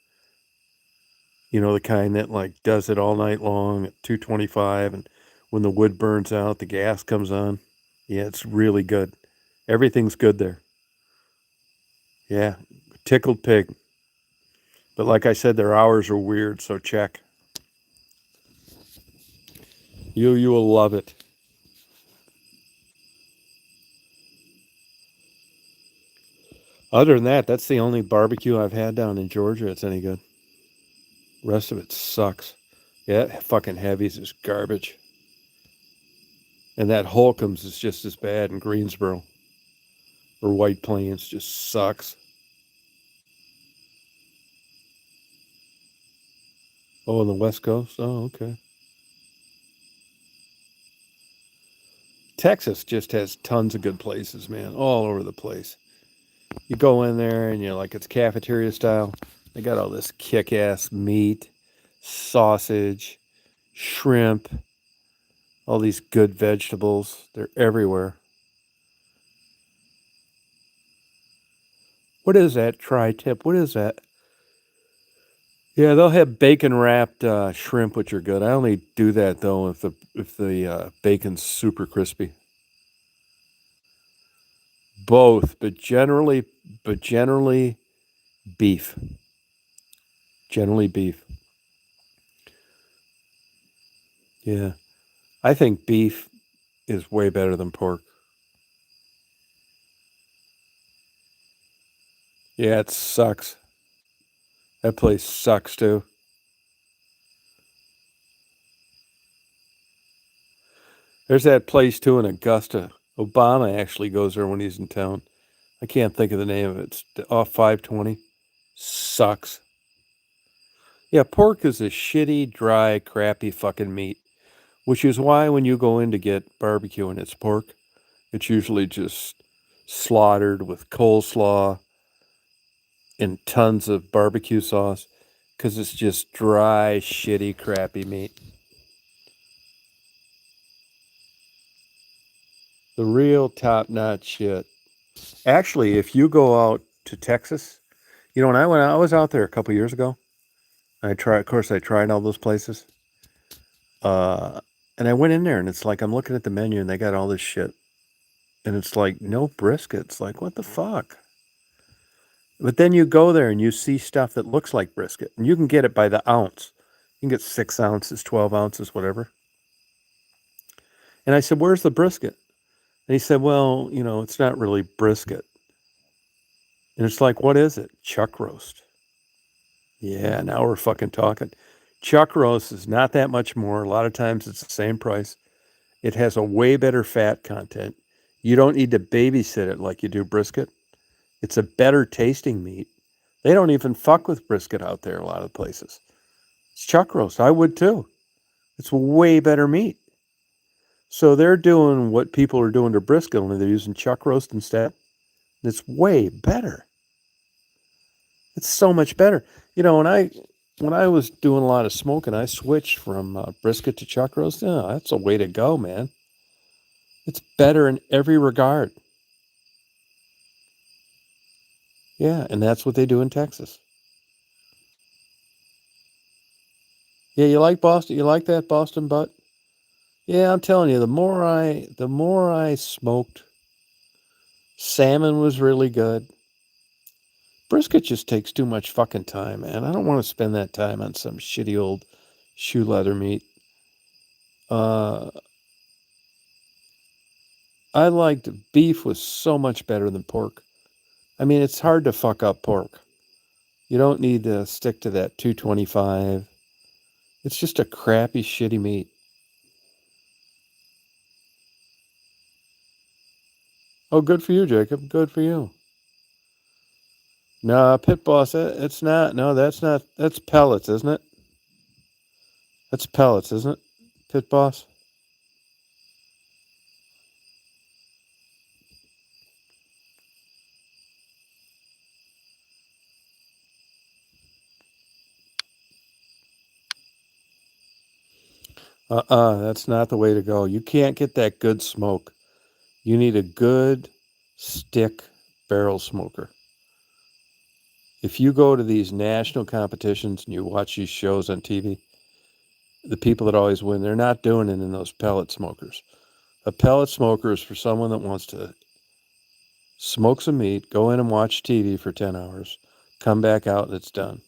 The kind that like does it all night long at 225, and when the wood burns out, the gas comes on. Yeah, it's really good. Everything's good there. Yeah, Tickled Pig. But like I said, their hours are weird, so check. You will love it. Other than that, that's the only barbecue I've had down in Georgia. It's any good. Rest of it sucks. Yeah, fucking Heavy's is garbage. And that Holcomb's is just as bad in Greensboro or White Plains. Just sucks. Oh, on the West Coast? Oh, okay. Texas just has tons of good places, man, all over the place. You go in there and you're like, it's cafeteria style. They got all this kick ass meat, sausage, shrimp, all these good vegetables. They're everywhere. What is that tri tip? What is that? Yeah, they'll have bacon wrapped shrimp, which are good. I only do that though if the bacon's super crispy. Both, but generally beef. Generally beef. Yeah, I think beef is way better than pork. Yeah, it sucks. That place sucks too. There's that place too in Augusta. Obama actually goes there when he's in town. I can't think of the name of it. It's off 520. Sucks. Yeah, pork is a shitty, dry, crappy fucking meat. Which is why when you go in to get barbecue and it's pork, it's usually just slaughtered with coleslaw and tons of barbecue sauce because it's just dry, shitty, crappy meat. The real top notch shit. Actually, if you go out to Texas, when I was out there a couple years ago, of course, I tried all those places. Uh, and I went in there and it's like, I'm looking at the menu and they got all this shit. And it's like, no briskets. Like, what the fuck? But then you go there and you see stuff that looks like brisket and you can get it by the ounce. You can get 6 ounces, 12 ounces, whatever. And I said, where's the brisket? And he said, well, it's not really brisket. And it's like, what is it? Chuck roast. Yeah, now we're fucking talking. Chuck roast is not that much more. A lot of times it's the same price. It has a way better fat content. You don't need to babysit it like you do brisket. It's a better tasting meat. They don't even fuck with brisket out there a lot of places. It's chuck roast. I would too. It's way better meat. So they're doing what people are doing to brisket, only they're using chuck roast instead. It's way better. It's so much better. When I was doing a lot of smoking, I switched from brisket to chuck roast. Yeah, that's a way to go, man. It's better in every regard. Yeah, and that's what they do in Texas. Yeah, you like Boston? You like that Boston butt? Yeah, I'm telling you, the more I smoked, salmon was really good. Brisket just takes too much fucking time, man. I don't want to spend that time on some shitty old shoe leather meat. Uh, I liked beef was so much better than pork. I mean, it's hard to fuck up pork. You don't need to stick to that 225. It's just a crappy, shitty meat. Oh, good for you, Jacob. Good for you. No, Pit Boss, it's not. No, that's not. That's pellets, isn't it? That's pellets, isn't it? Pit Boss? That's not the way to go. You can't get that good smoke. You need a good stick barrel smoker. If you go to these national competitions and you watch these shows on TV, the people that always win, they're not doing it in those pellet smokers. A pellet smoker is for someone that wants to smoke some meat, go in and watch TV for 10 hours, come back out and it's done.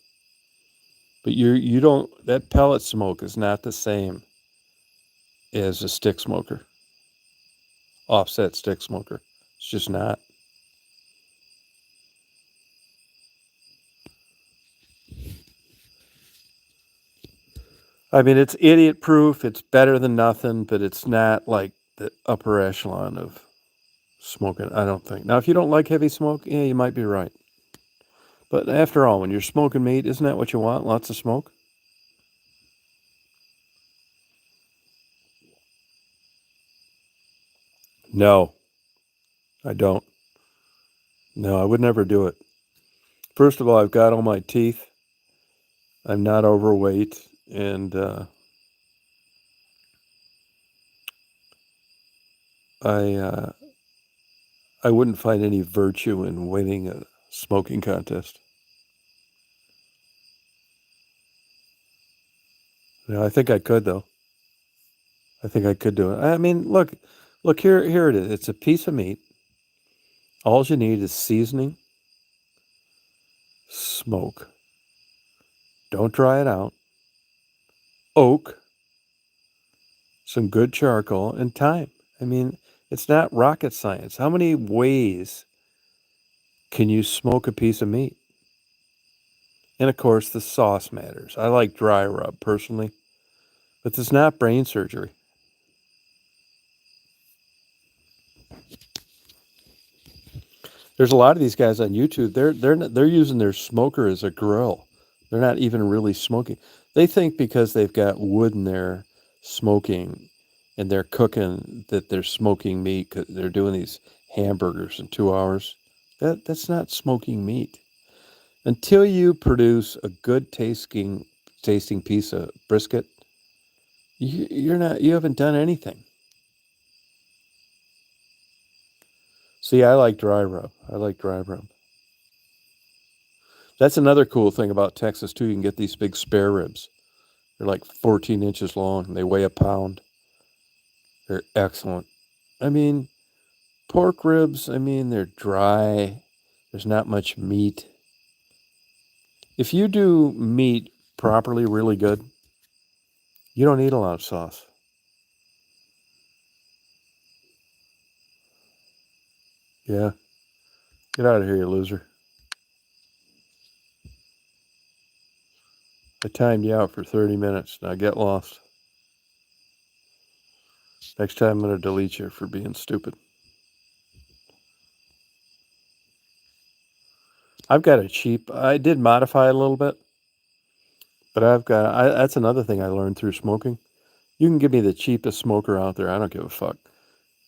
But you don't, that pellet smoke is not the same as a stick smoker, offset stick smoker. It's just not. I mean, it's idiot proof. It's better than nothing, but it's not like the upper echelon of smoking, I don't think. Now, if you don't like heavy smoke, yeah, you might be right. But after all, when you're smoking meat, isn't that what you want? Lots of smoke? No, I don't. No, I would never do it. First of all, I've got all my teeth. I'm not overweight, and I I wouldn't find any virtue in winning a smoking contest. Yeah, I think I could though. I think I could do it. I mean, look here it is. It's a piece of meat. All you need is seasoning, smoke. Don't dry it out. Oak, some good charcoal, and time. I mean, it's not rocket science. How many ways can you smoke a piece of meat? And of course, the sauce matters. I like dry rub personally, but it's not brain surgery. There's a lot of these guys on YouTube. They're using their smoker as a grill. They're not even really smoking. They think because they've got wood in there smoking and they're cooking that they're smoking meat. 'Cause they're doing these hamburgers in 2 hours. That's not smoking meat. Until you produce a good tasting piece of brisket, you haven't done anything. See, I like dry rub. I like dry rub. That's another cool thing about Texas too. You can get these big spare ribs. They're like 14 inches long and they weigh a pound. They're excellent. I mean, pork ribs, I mean, they're dry. There's not much meat. If you do meat properly, really good, you don't need a lot of sauce. Yeah. Get out of here, you loser. I timed you out for 30 minutes. Now get lost. Next time I'm going to delete you for being stupid. I've got a cheap, I did modify it a little bit, but that's another thing I learned through smoking. You can give me the cheapest smoker out there. I don't give a fuck.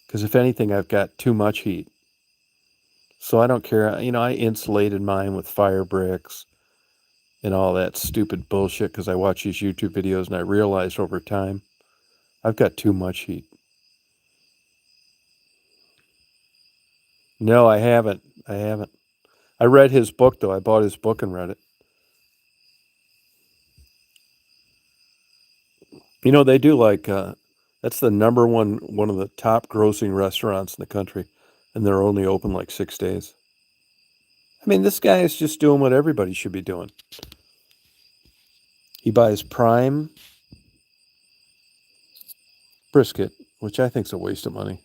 Because if anything, I've got too much heat. So I don't care. I insulated mine with fire bricks and all that stupid bullshit because I watch these YouTube videos and I realized over time I've got too much heat. No, I haven't. I read his book, though. I bought his book and read it. They do that's the number one of the top grossing restaurants in the country, and they're only open like 6 days. I mean, this guy is just doing what everybody should be doing. He buys prime brisket, which I think is a waste of money.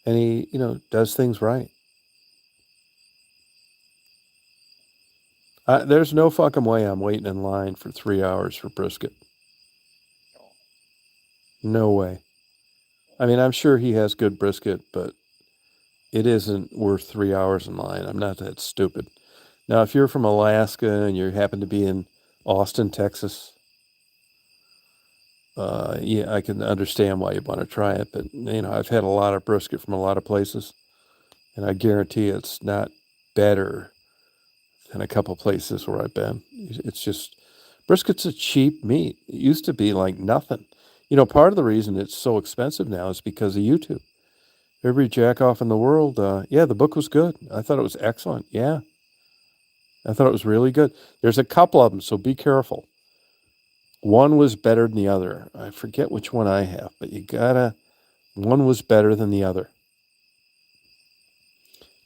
And he, does things right. There's no fucking way I'm waiting in line for 3 hours for brisket. No way. I mean, I'm sure he has good brisket, but it isn't worth 3 hours in line. I'm not that stupid. Now, if you're from Alaska and you happen to be in Austin, Texas, yeah, I can understand why you want to try it. But, I've had a lot of brisket from a lot of places, and I guarantee it's not better than a couple places where I've been. It's just, brisket's a cheap meat. It used to be like nothing. Part of the reason it's so expensive now is because of YouTube. Every jack off in the world, yeah, the book was good. I thought it was excellent. Yeah. I thought it was really good. There's a couple of them, so be careful. One was better than the other. I forget which one I have, but one was better than the other.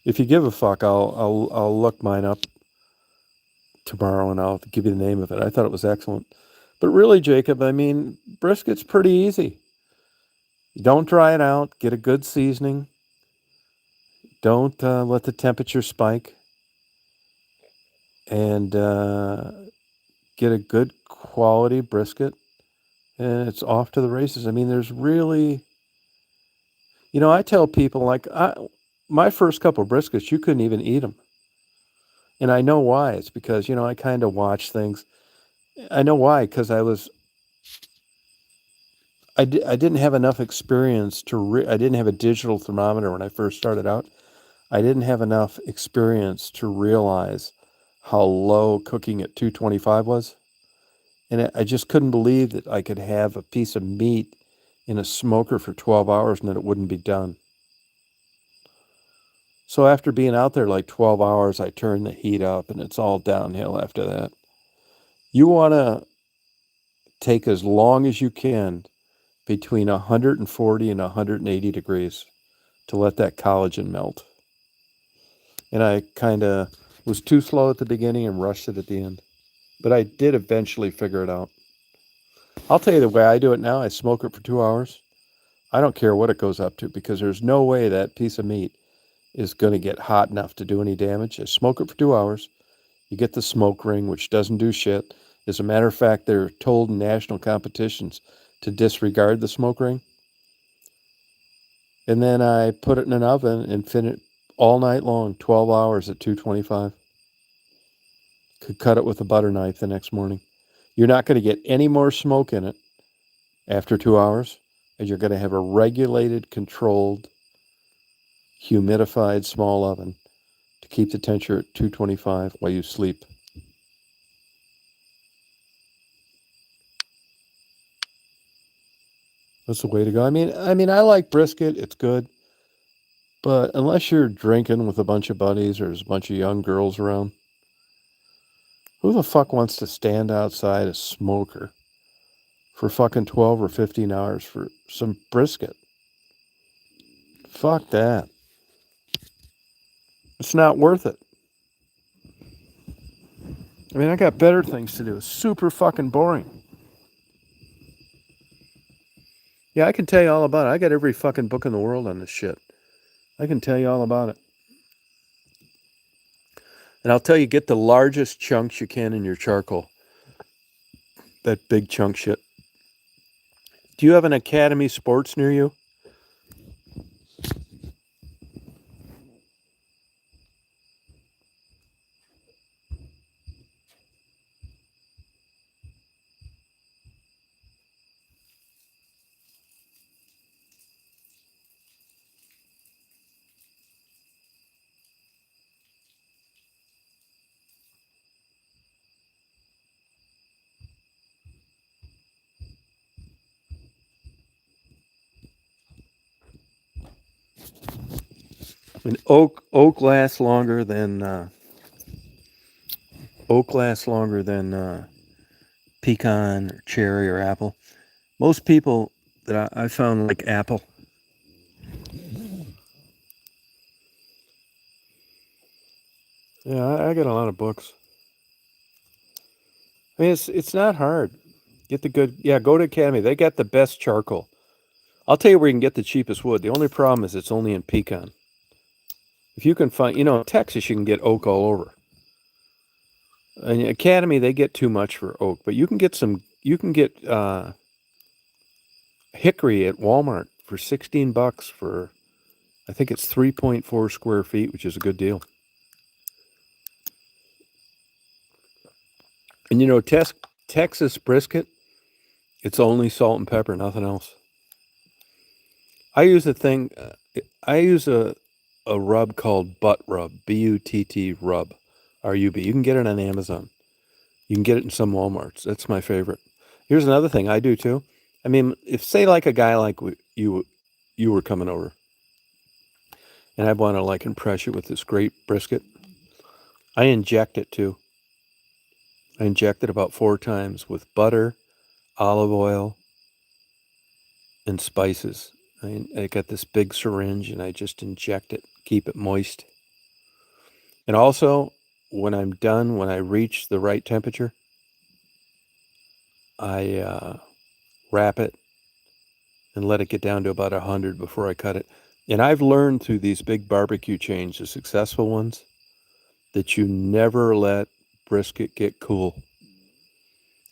If you give a fuck, I'll look mine up tomorrow and I'll give you the name of it. I thought it was excellent. But really, Jacob, I mean, brisket's pretty easy. Don't dry it out. Get a good seasoning. Don't let the temperature spike. And get a good quality brisket. And it's off to the races. I mean, there's really, I tell people my first couple of briskets, you couldn't even eat them. And I know why. It's because, I kind of watch things. I know why, because I didn't have enough experience I didn't have a digital thermometer when I first started out. I didn't have enough experience to realize how low cooking at 225 was. And I just couldn't believe that I could have a piece of meat in a smoker for 12 hours and that it wouldn't be done. So after being out there like 12 hours, I turned the heat up and it's all downhill after that. You want to take as long as you can between 140 and 180 degrees to let that collagen melt. And I kind of was too slow at the beginning and rushed it at the end. But I did eventually figure it out. I'll tell you the way I do it now. I smoke it for 2 hours. I don't care what it goes up to because there's no way that piece of meat is going to get hot enough to do any damage. I smoke it for 2 hours. You get the smoke ring, which doesn't do shit. As a matter of fact, they're told in national competitions to disregard the smoke ring. And then I put it in an oven and finish all night long, 12 hours at 225. Could cut it with a butter knife the next morning. You're not going to get any more smoke in it after 2 hours, and you're going to have a regulated, controlled, humidified small oven to keep the temperature at 225 while you sleep. That's the way to go. I mean, I like brisket. It's good. But unless you're drinking with a bunch of buddies or there's a bunch of young girls around, who the fuck wants to stand outside a smoker for fucking 12 or 15 hours for some brisket? Fuck that. It's not worth it. I mean, I got better things to do. It's super fucking boring. Yeah, I can tell you all about it. I got every fucking book in the world on this shit. I can tell you all about it. And I'll tell you, get the largest chunks you can in your charcoal. That big chunk shit. Do you have an Academy Sports near you? I mean, oak lasts longer than pecan or cherry or apple. Most people that I found like apple. Yeah, I got a lot of books. I mean, it's not hard. Get the good. Yeah, go to Academy. They got the best charcoal. I'll tell you where you can get the cheapest wood. The only problem is it's only in pecan. If you can find, in Texas, you can get oak all over. In Academy, they get too much for oak, but you can get some. You can get hickory at Walmart for $16 for, I think it's 3.4 square feet, which is a good deal. And Texas brisket, it's only salt and pepper, nothing else. I use a thing. I use a rub called Butt Rub, Butt Rub, RUB. You can get it on Amazon. You can get it in some WalMarts. That's my favorite. Here's another thing I do too. I mean, if say like a guy like you were coming over, and I want to like impress you with this great brisket, I inject it too. I inject it about 4 times with butter, olive oil, and spices. I got this big syringe and I just inject it, keep it moist. And also, when I'm done, when I reach the right temperature, I wrap it and let it get down to about 100 before I cut it. And I've learned through these big barbecue chains, the successful ones, that you never let brisket get cool.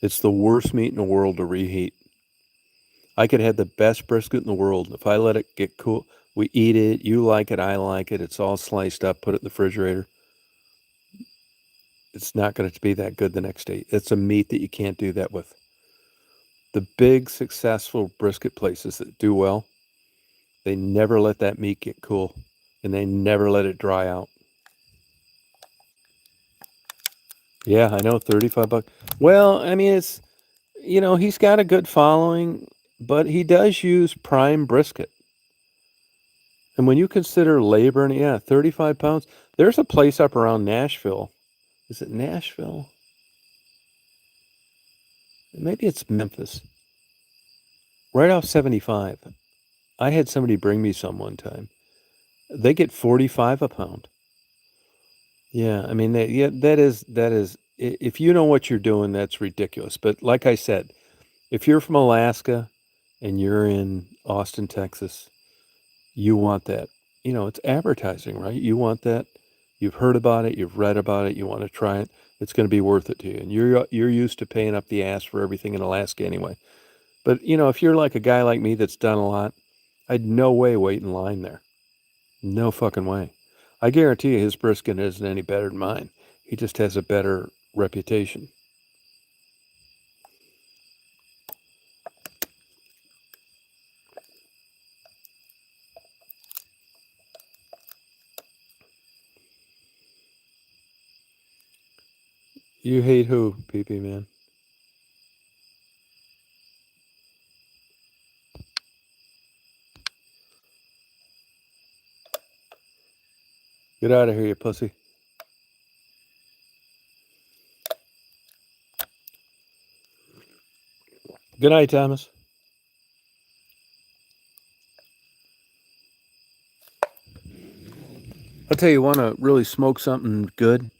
It's the worst meat in the world to reheat. I could have the best brisket in the world. If I let it get cool, we eat it, you like it, I like it, it's all sliced up, put it in the refrigerator. It's not going to be that good the next day. It's a meat that you can't do that with. The big successful brisket places that do well, they never let that meat get cool and they never let it dry out. Yeah, I know, $35. Well, I mean, he's got a good following, but he does use prime brisket. And when you consider labor and, yeah, 35 pounds, there's a place up around Nashville. Is it Nashville? Maybe it's Memphis. Right off 75. I had somebody bring me some one time. They get 45 a pound. Yeah, I mean, yeah, that is, if you know what you're doing, that's ridiculous. But like I said, if you're from Alaska and you're in Austin, Texas, you want that. It's advertising, right? You want that. You've heard about it, you've read about it, you want to try it. It's going to be worth it to you. And you're used to paying up the ass for everything in Alaska anyway. But if you're like a guy like me that's done a lot, I'd no way wait in line there. No fucking way. I guarantee you his brisket isn't any better than mine. He just has a better reputation. You hate who, PP man? Get out of here, you pussy. Good night, Thomas. I'll tell you, want to really smoke something good?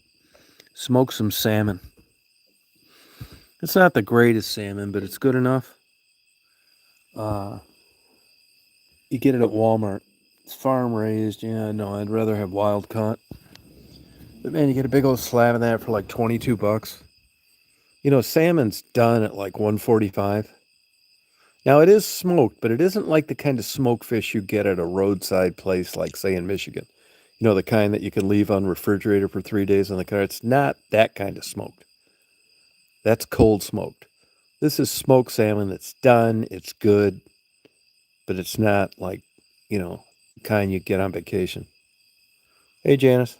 Smoke some salmon. It's not the greatest salmon, but it's good enough. Uh, you get it at Walmart. It's farm raised. Yeah, no, I'd rather have wild caught. But man, you get a big old slab of that for like $22. You know, salmon's done at like 145. Now it is smoked, but it isn't like the kind of smoked fish you get at a roadside place, like say in Michigan. You know, the kind that you can leave on refrigerator for 3 days on the car. It's not that kind of smoked. That's cold smoked. This is smoked salmon that's done. It's good, but it's not like, you know, the kind you get on vacation. Hey, Janice.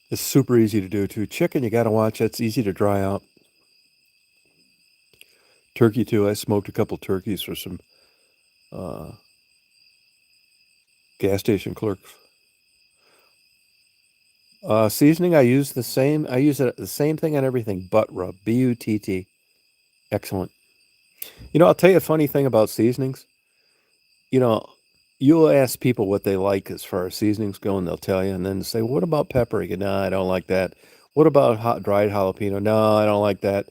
It's super easy to do too. Chicken, you got to watch. That's easy to dry out. Turkey too. I smoked a couple turkeys for some uh, gas station clerks. Seasoning, I use the same. I use it the same thing on everything. Butt rub, butt. Excellent. You know, I'll tell you a funny thing about seasonings. You know, you'll ask people what they like as far as seasonings go, and they'll tell you, and then say, "What about paprika?" No, I don't like that. What about dried jalapeno? No, I don't like that.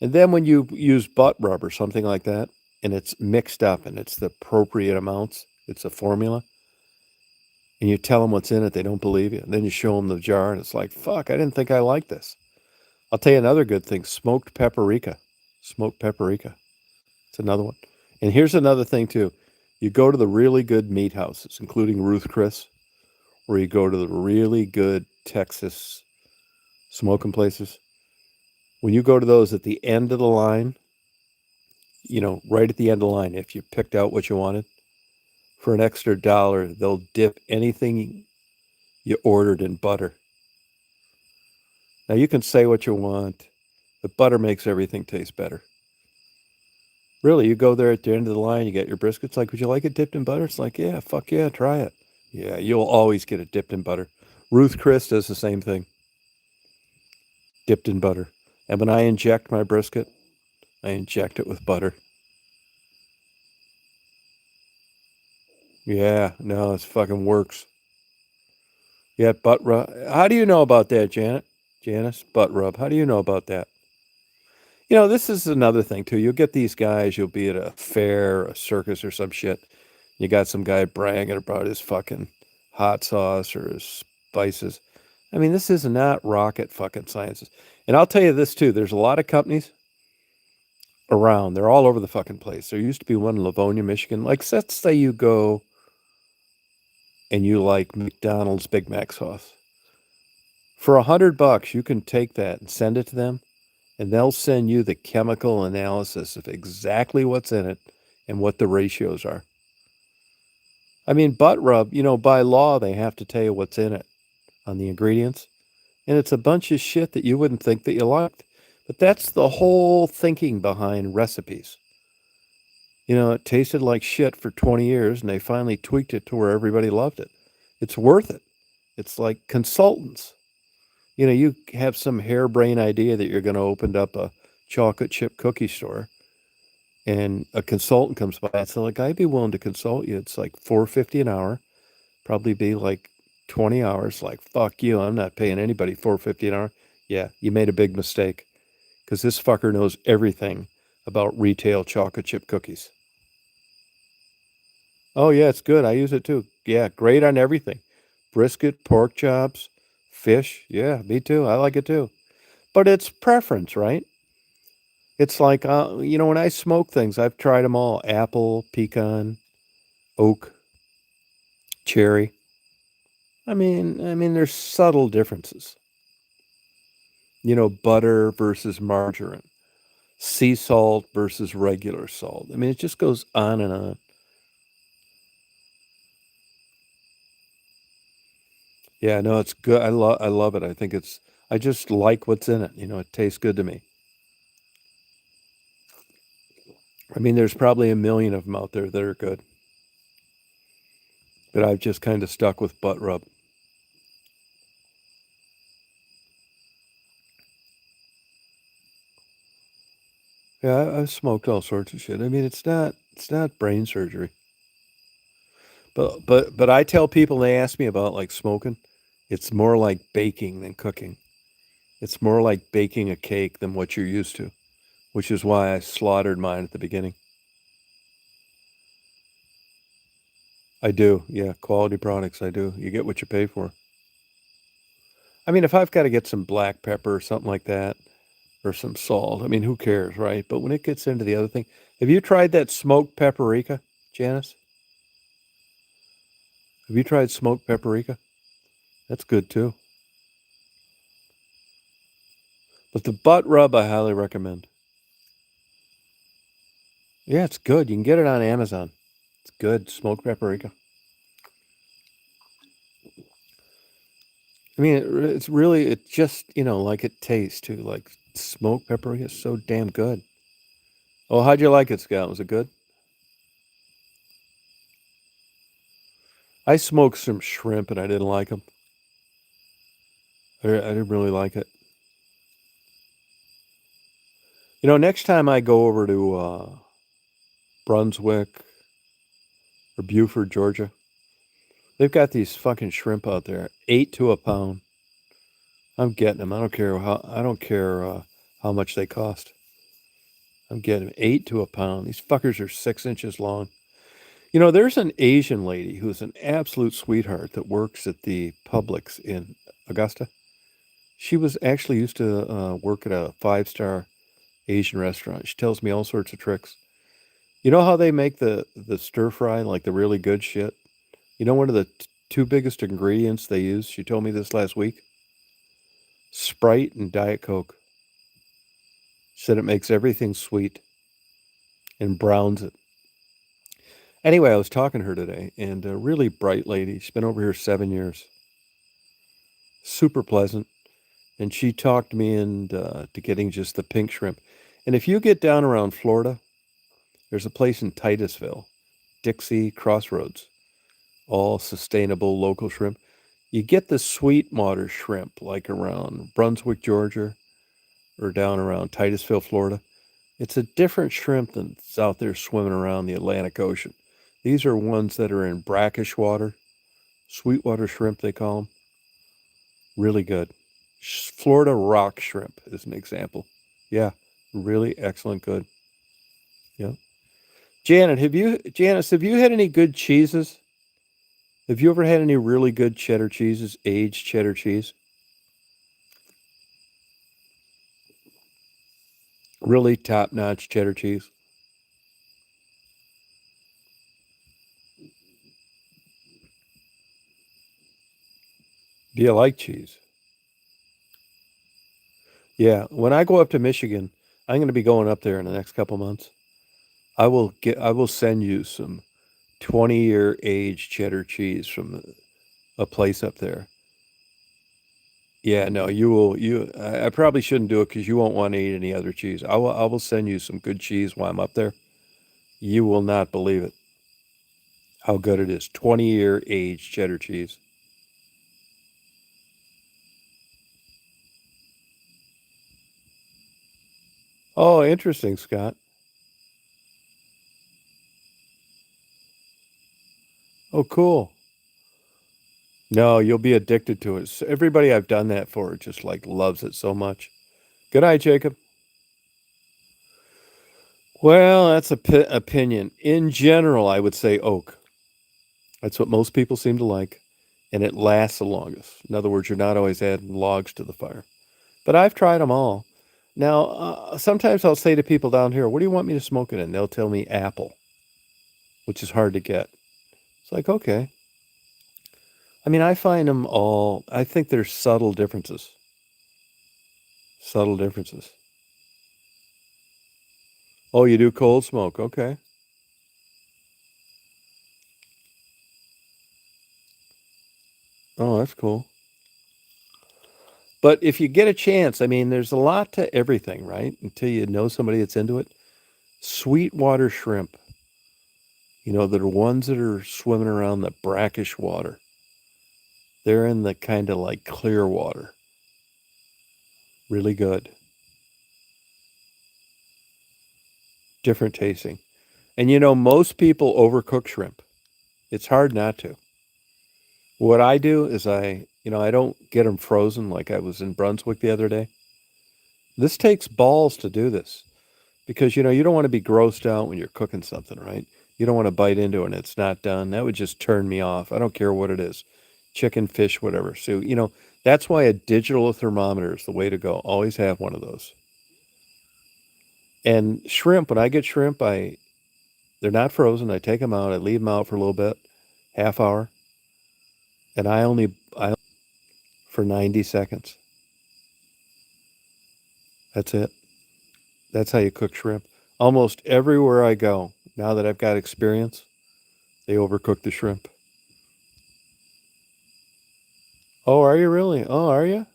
And then when you use butt rub or something like that, and it's mixed up and it's the appropriate amounts, it's a formula, and you tell them what's in it, they don't believe you. And then you show them the jar, and it's like, fuck, I didn't think I liked this. I'll tell you another good thing: smoked paprika. Smoked paprika. It's another one. And here's another thing too: you go to the really good meat houses, including Ruth Chris, or you go to the really good Texas smoking places. When you go to those at the end of the line, you know, right at the end of the line, if you picked out what you wanted, for an extra dollar, they'll dip anything you ordered in butter. Now you can say what you want, but butter makes everything taste better. Really, you go there at the end of the line, you get your briskets. Like, would you like it dipped in butter? It's like, yeah, fuck yeah, try it. Yeah, you'll always get it dipped in butter. Ruth Chris does the same thing, dipped in butter. And when I inject my brisket, I inject it with butter. Yeah, no, it fucking works. Yeah, butt rub. How do you know about that, Janet? Janice, butt rub. How do you know about that? You know, this is another thing too. You'll get these guys. You'll be at a fair, a circus, or some shit. You got some guy bragging about his fucking hot sauce or his spices. I mean, this is not rocket fucking sciences. And I'll tell you this too. There's a lot of companies around. They're all over the fucking place. There used to be one in Livonia, Michigan. Like, let's say you go and you like McDonald's Big Mac sauce. For $100, you can take that and send it to them, and they'll send you the chemical analysis of exactly what's in it and what the ratios are. I mean, butt rub, you know, by law, they have to tell you what's in it on the ingredients. And it's a bunch of shit that you wouldn't think that you liked. But that's the whole thinking behind recipes. You know, it tasted like shit for 20 years and they finally tweaked it to where everybody loved it. It's worth it. It's like consultants. You know, you have some harebrained idea that you're going to open up a chocolate chip cookie store and a consultant comes by and says, like, I'd be willing to consult you. It's like $4.50 an hour, probably be like 20 hours. Like, fuck you. I'm not paying anybody $4.50 an hour. Yeah, you made a big mistake because this fucker knows everything about retail chocolate chip cookies. Oh, yeah, it's good. I use it too. Yeah, great on everything. Brisket, pork chops, fish. Yeah, me too. I like it too. But it's preference, right? It's like, you know, when I smoke things, I've tried them all: apple, pecan, oak, cherry. I mean, there's subtle differences. You know, butter versus margarine, sea salt versus regular salt. I mean, it just goes on and on. Yeah, no, it's good. I love it. I think it's I just like what's in it. You know, it tastes good to me. I mean, there's probably a million of them out there that are good, but I've just kind of stuck with butt rub. Yeah, I've smoked all sorts of shit. I mean, it's not brain surgery. But I tell people, they ask me about like smoking, it's more like baking than cooking. It's more like baking a cake than what you're used to. which is why I slaughtered mine at the beginning. I do, yeah, quality products. I do. You get what you pay for. I mean, if I've got to get some black pepper or something like that, or some salt, I mean, who cares, right? But when it gets into the other thing, have you tried that smoked paprika, Janice? Have you tried smoked paprika? That's good too. But the butt rub, I highly recommend. Yeah, it's good. You can get it on Amazon. It's good. Smoked paprika. I mean, it's really, it just, like it tastes too. Like smoked paprika is so damn good. Oh, how'd you like it, Scott? Was it good? I smoked some shrimp and I didn't like them. I didn't really like it. Next time I go over to Brunswick or Buford, Georgia, they've got these fucking shrimp out there, 8 to a pound. I'm getting them. I don't care how much they cost. I'm getting them 8 to a pound. These fuckers are 6 inches long. There's an Asian lady who's an absolute sweetheart that works at the Publix in Augusta. She was actually used to work at a 5-star Asian restaurant. She tells me all sorts of tricks. You know how they make the stir fry, like the really good shit? One of the two biggest ingredients they use, she told me this last week? Sprite and Diet Coke. She said it makes everything sweet and browns it. Anyway, I was talking to her today, and a really bright lady. She's been over here 7 years. Super pleasant. And she talked me into to getting just the pink shrimp. And if you get down around Florida, there's a place in Titusville, Dixie Crossroads, all sustainable local shrimp. You get the sweetwater shrimp like around Brunswick, Georgia, or down around Titusville, Florida. It's a different shrimp than's out there swimming around the Atlantic Ocean. These are ones that are in brackish water, sweetwater shrimp, they call them. Really good. Florida rock shrimp is an example. Yeah, really excellent, good. Yeah. Janice, have you had any good cheeses? Have you ever had any really good cheddar cheeses, aged cheddar cheese? Really top-notch cheddar cheese? Do you like cheese? Yeah, when I go up to Michigan, I'm going to be going up there in the next couple months. I will send you some 20-year aged cheddar cheese from a place up there. Yeah, no, I probably shouldn't do it because you won't want to eat any other cheese. I will send you some good cheese while I'm up there. You will not believe it, how good it is. 20-year aged cheddar cheese. Oh, interesting, Scott. Oh, cool. No, you'll be addicted to it. Everybody I've done that for just like loves it so much. Good night, Jacob. Well, that's a opinion. In general, I would say oak. That's what most people seem to like, and it lasts the longest. In other words, you're not always adding logs to the fire. But I've tried them all. Now, sometimes I'll say to people down here, "What do you want me to smoke it in?" They'll tell me apple, which is hard to get. It's like, okay. I mean, I find them all. I think there's subtle differences. Subtle differences. Oh, you do cold smoke? Okay. Oh, that's cool. But if you get a chance, I mean, there's a lot to everything, right? Until you know somebody that's into it. Sweetwater shrimp, that are ones that are swimming around the brackish water. They're in the kind of like clear water. Really good. Different tasting. And most people overcook shrimp. It's hard not to. What I do is I don't get them frozen like I was in Brunswick the other day. This takes balls to do this. because you don't want to be grossed out when you're cooking something, right? You don't want to bite into it and it's not done. That would just turn me off. I don't care what it is, chicken, fish, whatever. So that's why a digital thermometer is the way to go. Always have one of those. And shrimp, when I get shrimp, they're not frozen. I take them out. I leave them out for a little bit, half hour, and I for 90 seconds. That's it. That's how you cook shrimp. Almost everywhere I go, now that I've got experience, they overcook the shrimp. Oh, are you really? Oh, are you?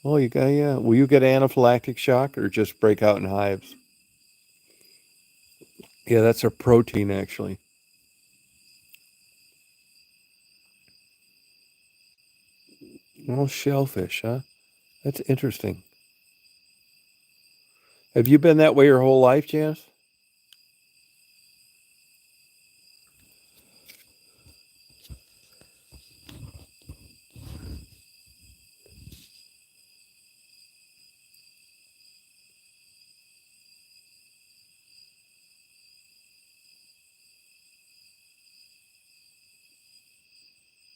Oh, you got yeah. Will you get anaphylactic shock or just break out in hives? Yeah, that's a protein actually. Oh, shellfish, huh? That's interesting. Have you been that way your whole life, Janice?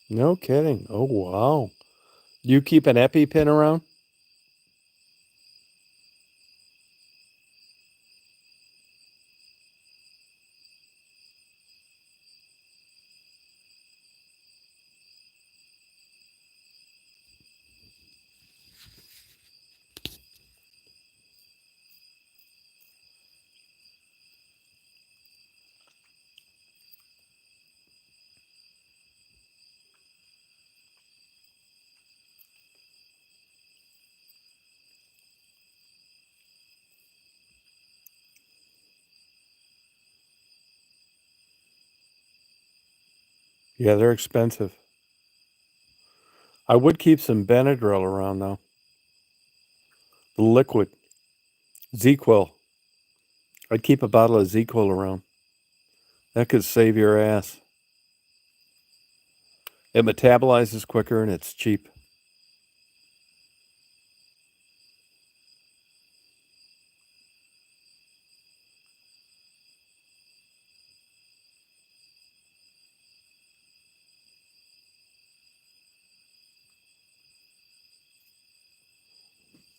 No kidding. Oh, wow. You keep an EpiPen around? Yeah, they're expensive. I would keep some Benadryl around though. The liquid. ZQL. I'd keep a bottle of ZQL around. That could save your ass. It metabolizes quicker and it's cheap.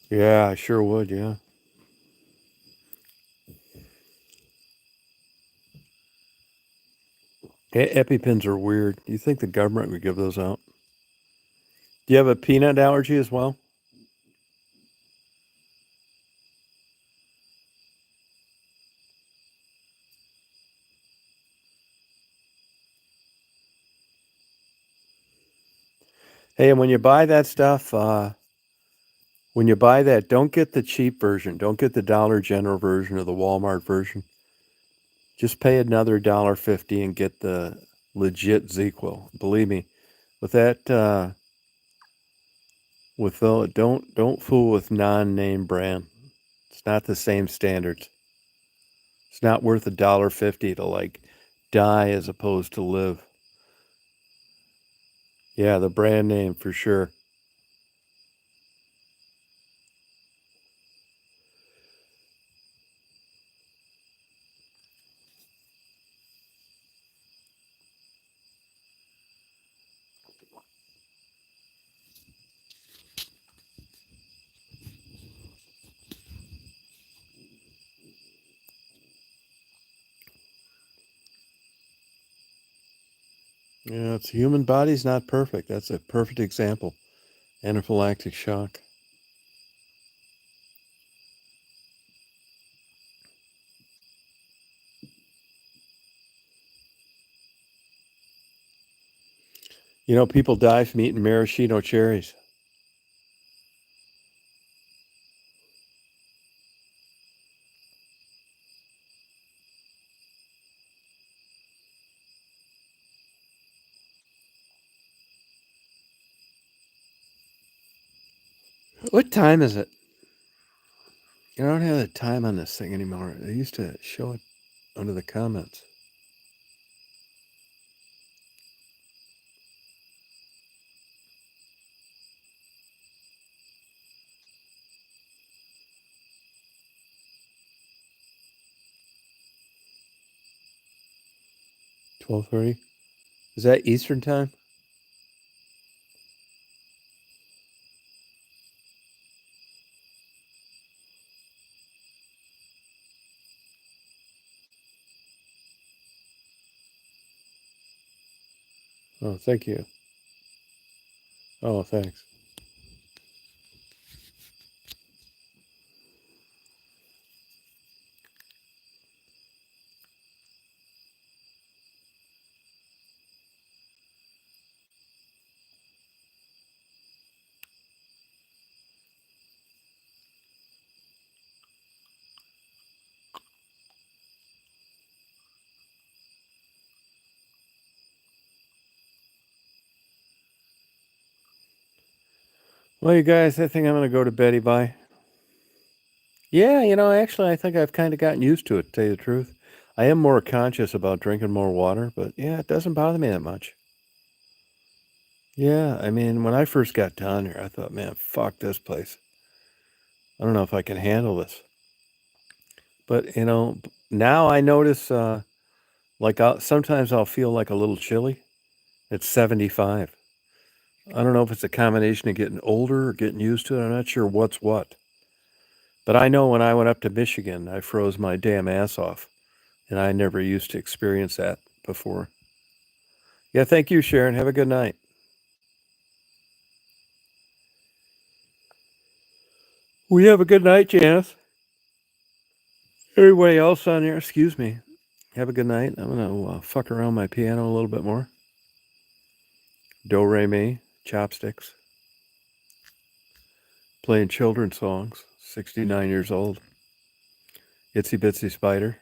Yeah, I sure would, yeah. EpiPens are weird. Do you think the government would give those out? Do you have a peanut allergy as well? Hey, and when you buy that stuff, when you buy that, don't get the cheap version. Don't get the Dollar General version or the Walmart version. Just pay another $1.50 and get the legit ZQL. Believe me, with that, don't fool with non-name brand. It's not the same standards. It's not worth $1.50 to like die as opposed to live. Yeah, the brand name for sure. Yeah, it's human body's not perfect. That's a perfect example. Anaphylactic shock. People die from eating maraschino cherries. What time is it? I don't have the time on this thing anymore. They used to show it under the comments. 12:30. Is that Eastern time? Oh, thank you. Oh, thanks. Well, you guys, I think I'm going to go to bed by. Yeah, actually, I think I've kind of gotten used to it, to tell you the truth. I am more conscious about drinking more water, but yeah, it doesn't bother me that much. Yeah, I mean, when I first got down here, I thought, man, fuck this place. I don't know if I can handle this. But, now I notice, like, sometimes I'll feel like a little chilly. It's 75. I don't know if it's a combination of getting older or getting used to it. I'm not sure what's what. But I know when I went up to Michigan, I froze my damn ass off. And I never used to experience that before. Yeah, thank you, Sharon. Have a good night. We have a good night, Janice. Everybody else on here, excuse me. Have a good night. I'm going to fuck around my piano a little bit more. Do, re, mi, chopsticks. Playing children's songs. 69 years old. Itsy bitsy spider.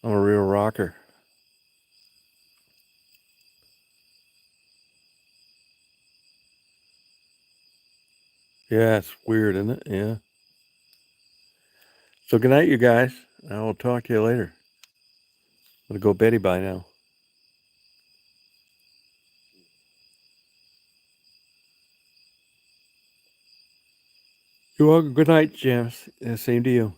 I'm a real rocker. Yeah, it's weird, isn't it? Yeah. So good night, you guys. I will talk to you later. I'm going to go beddy bye now. You're welcome. Good night, James. Same to you.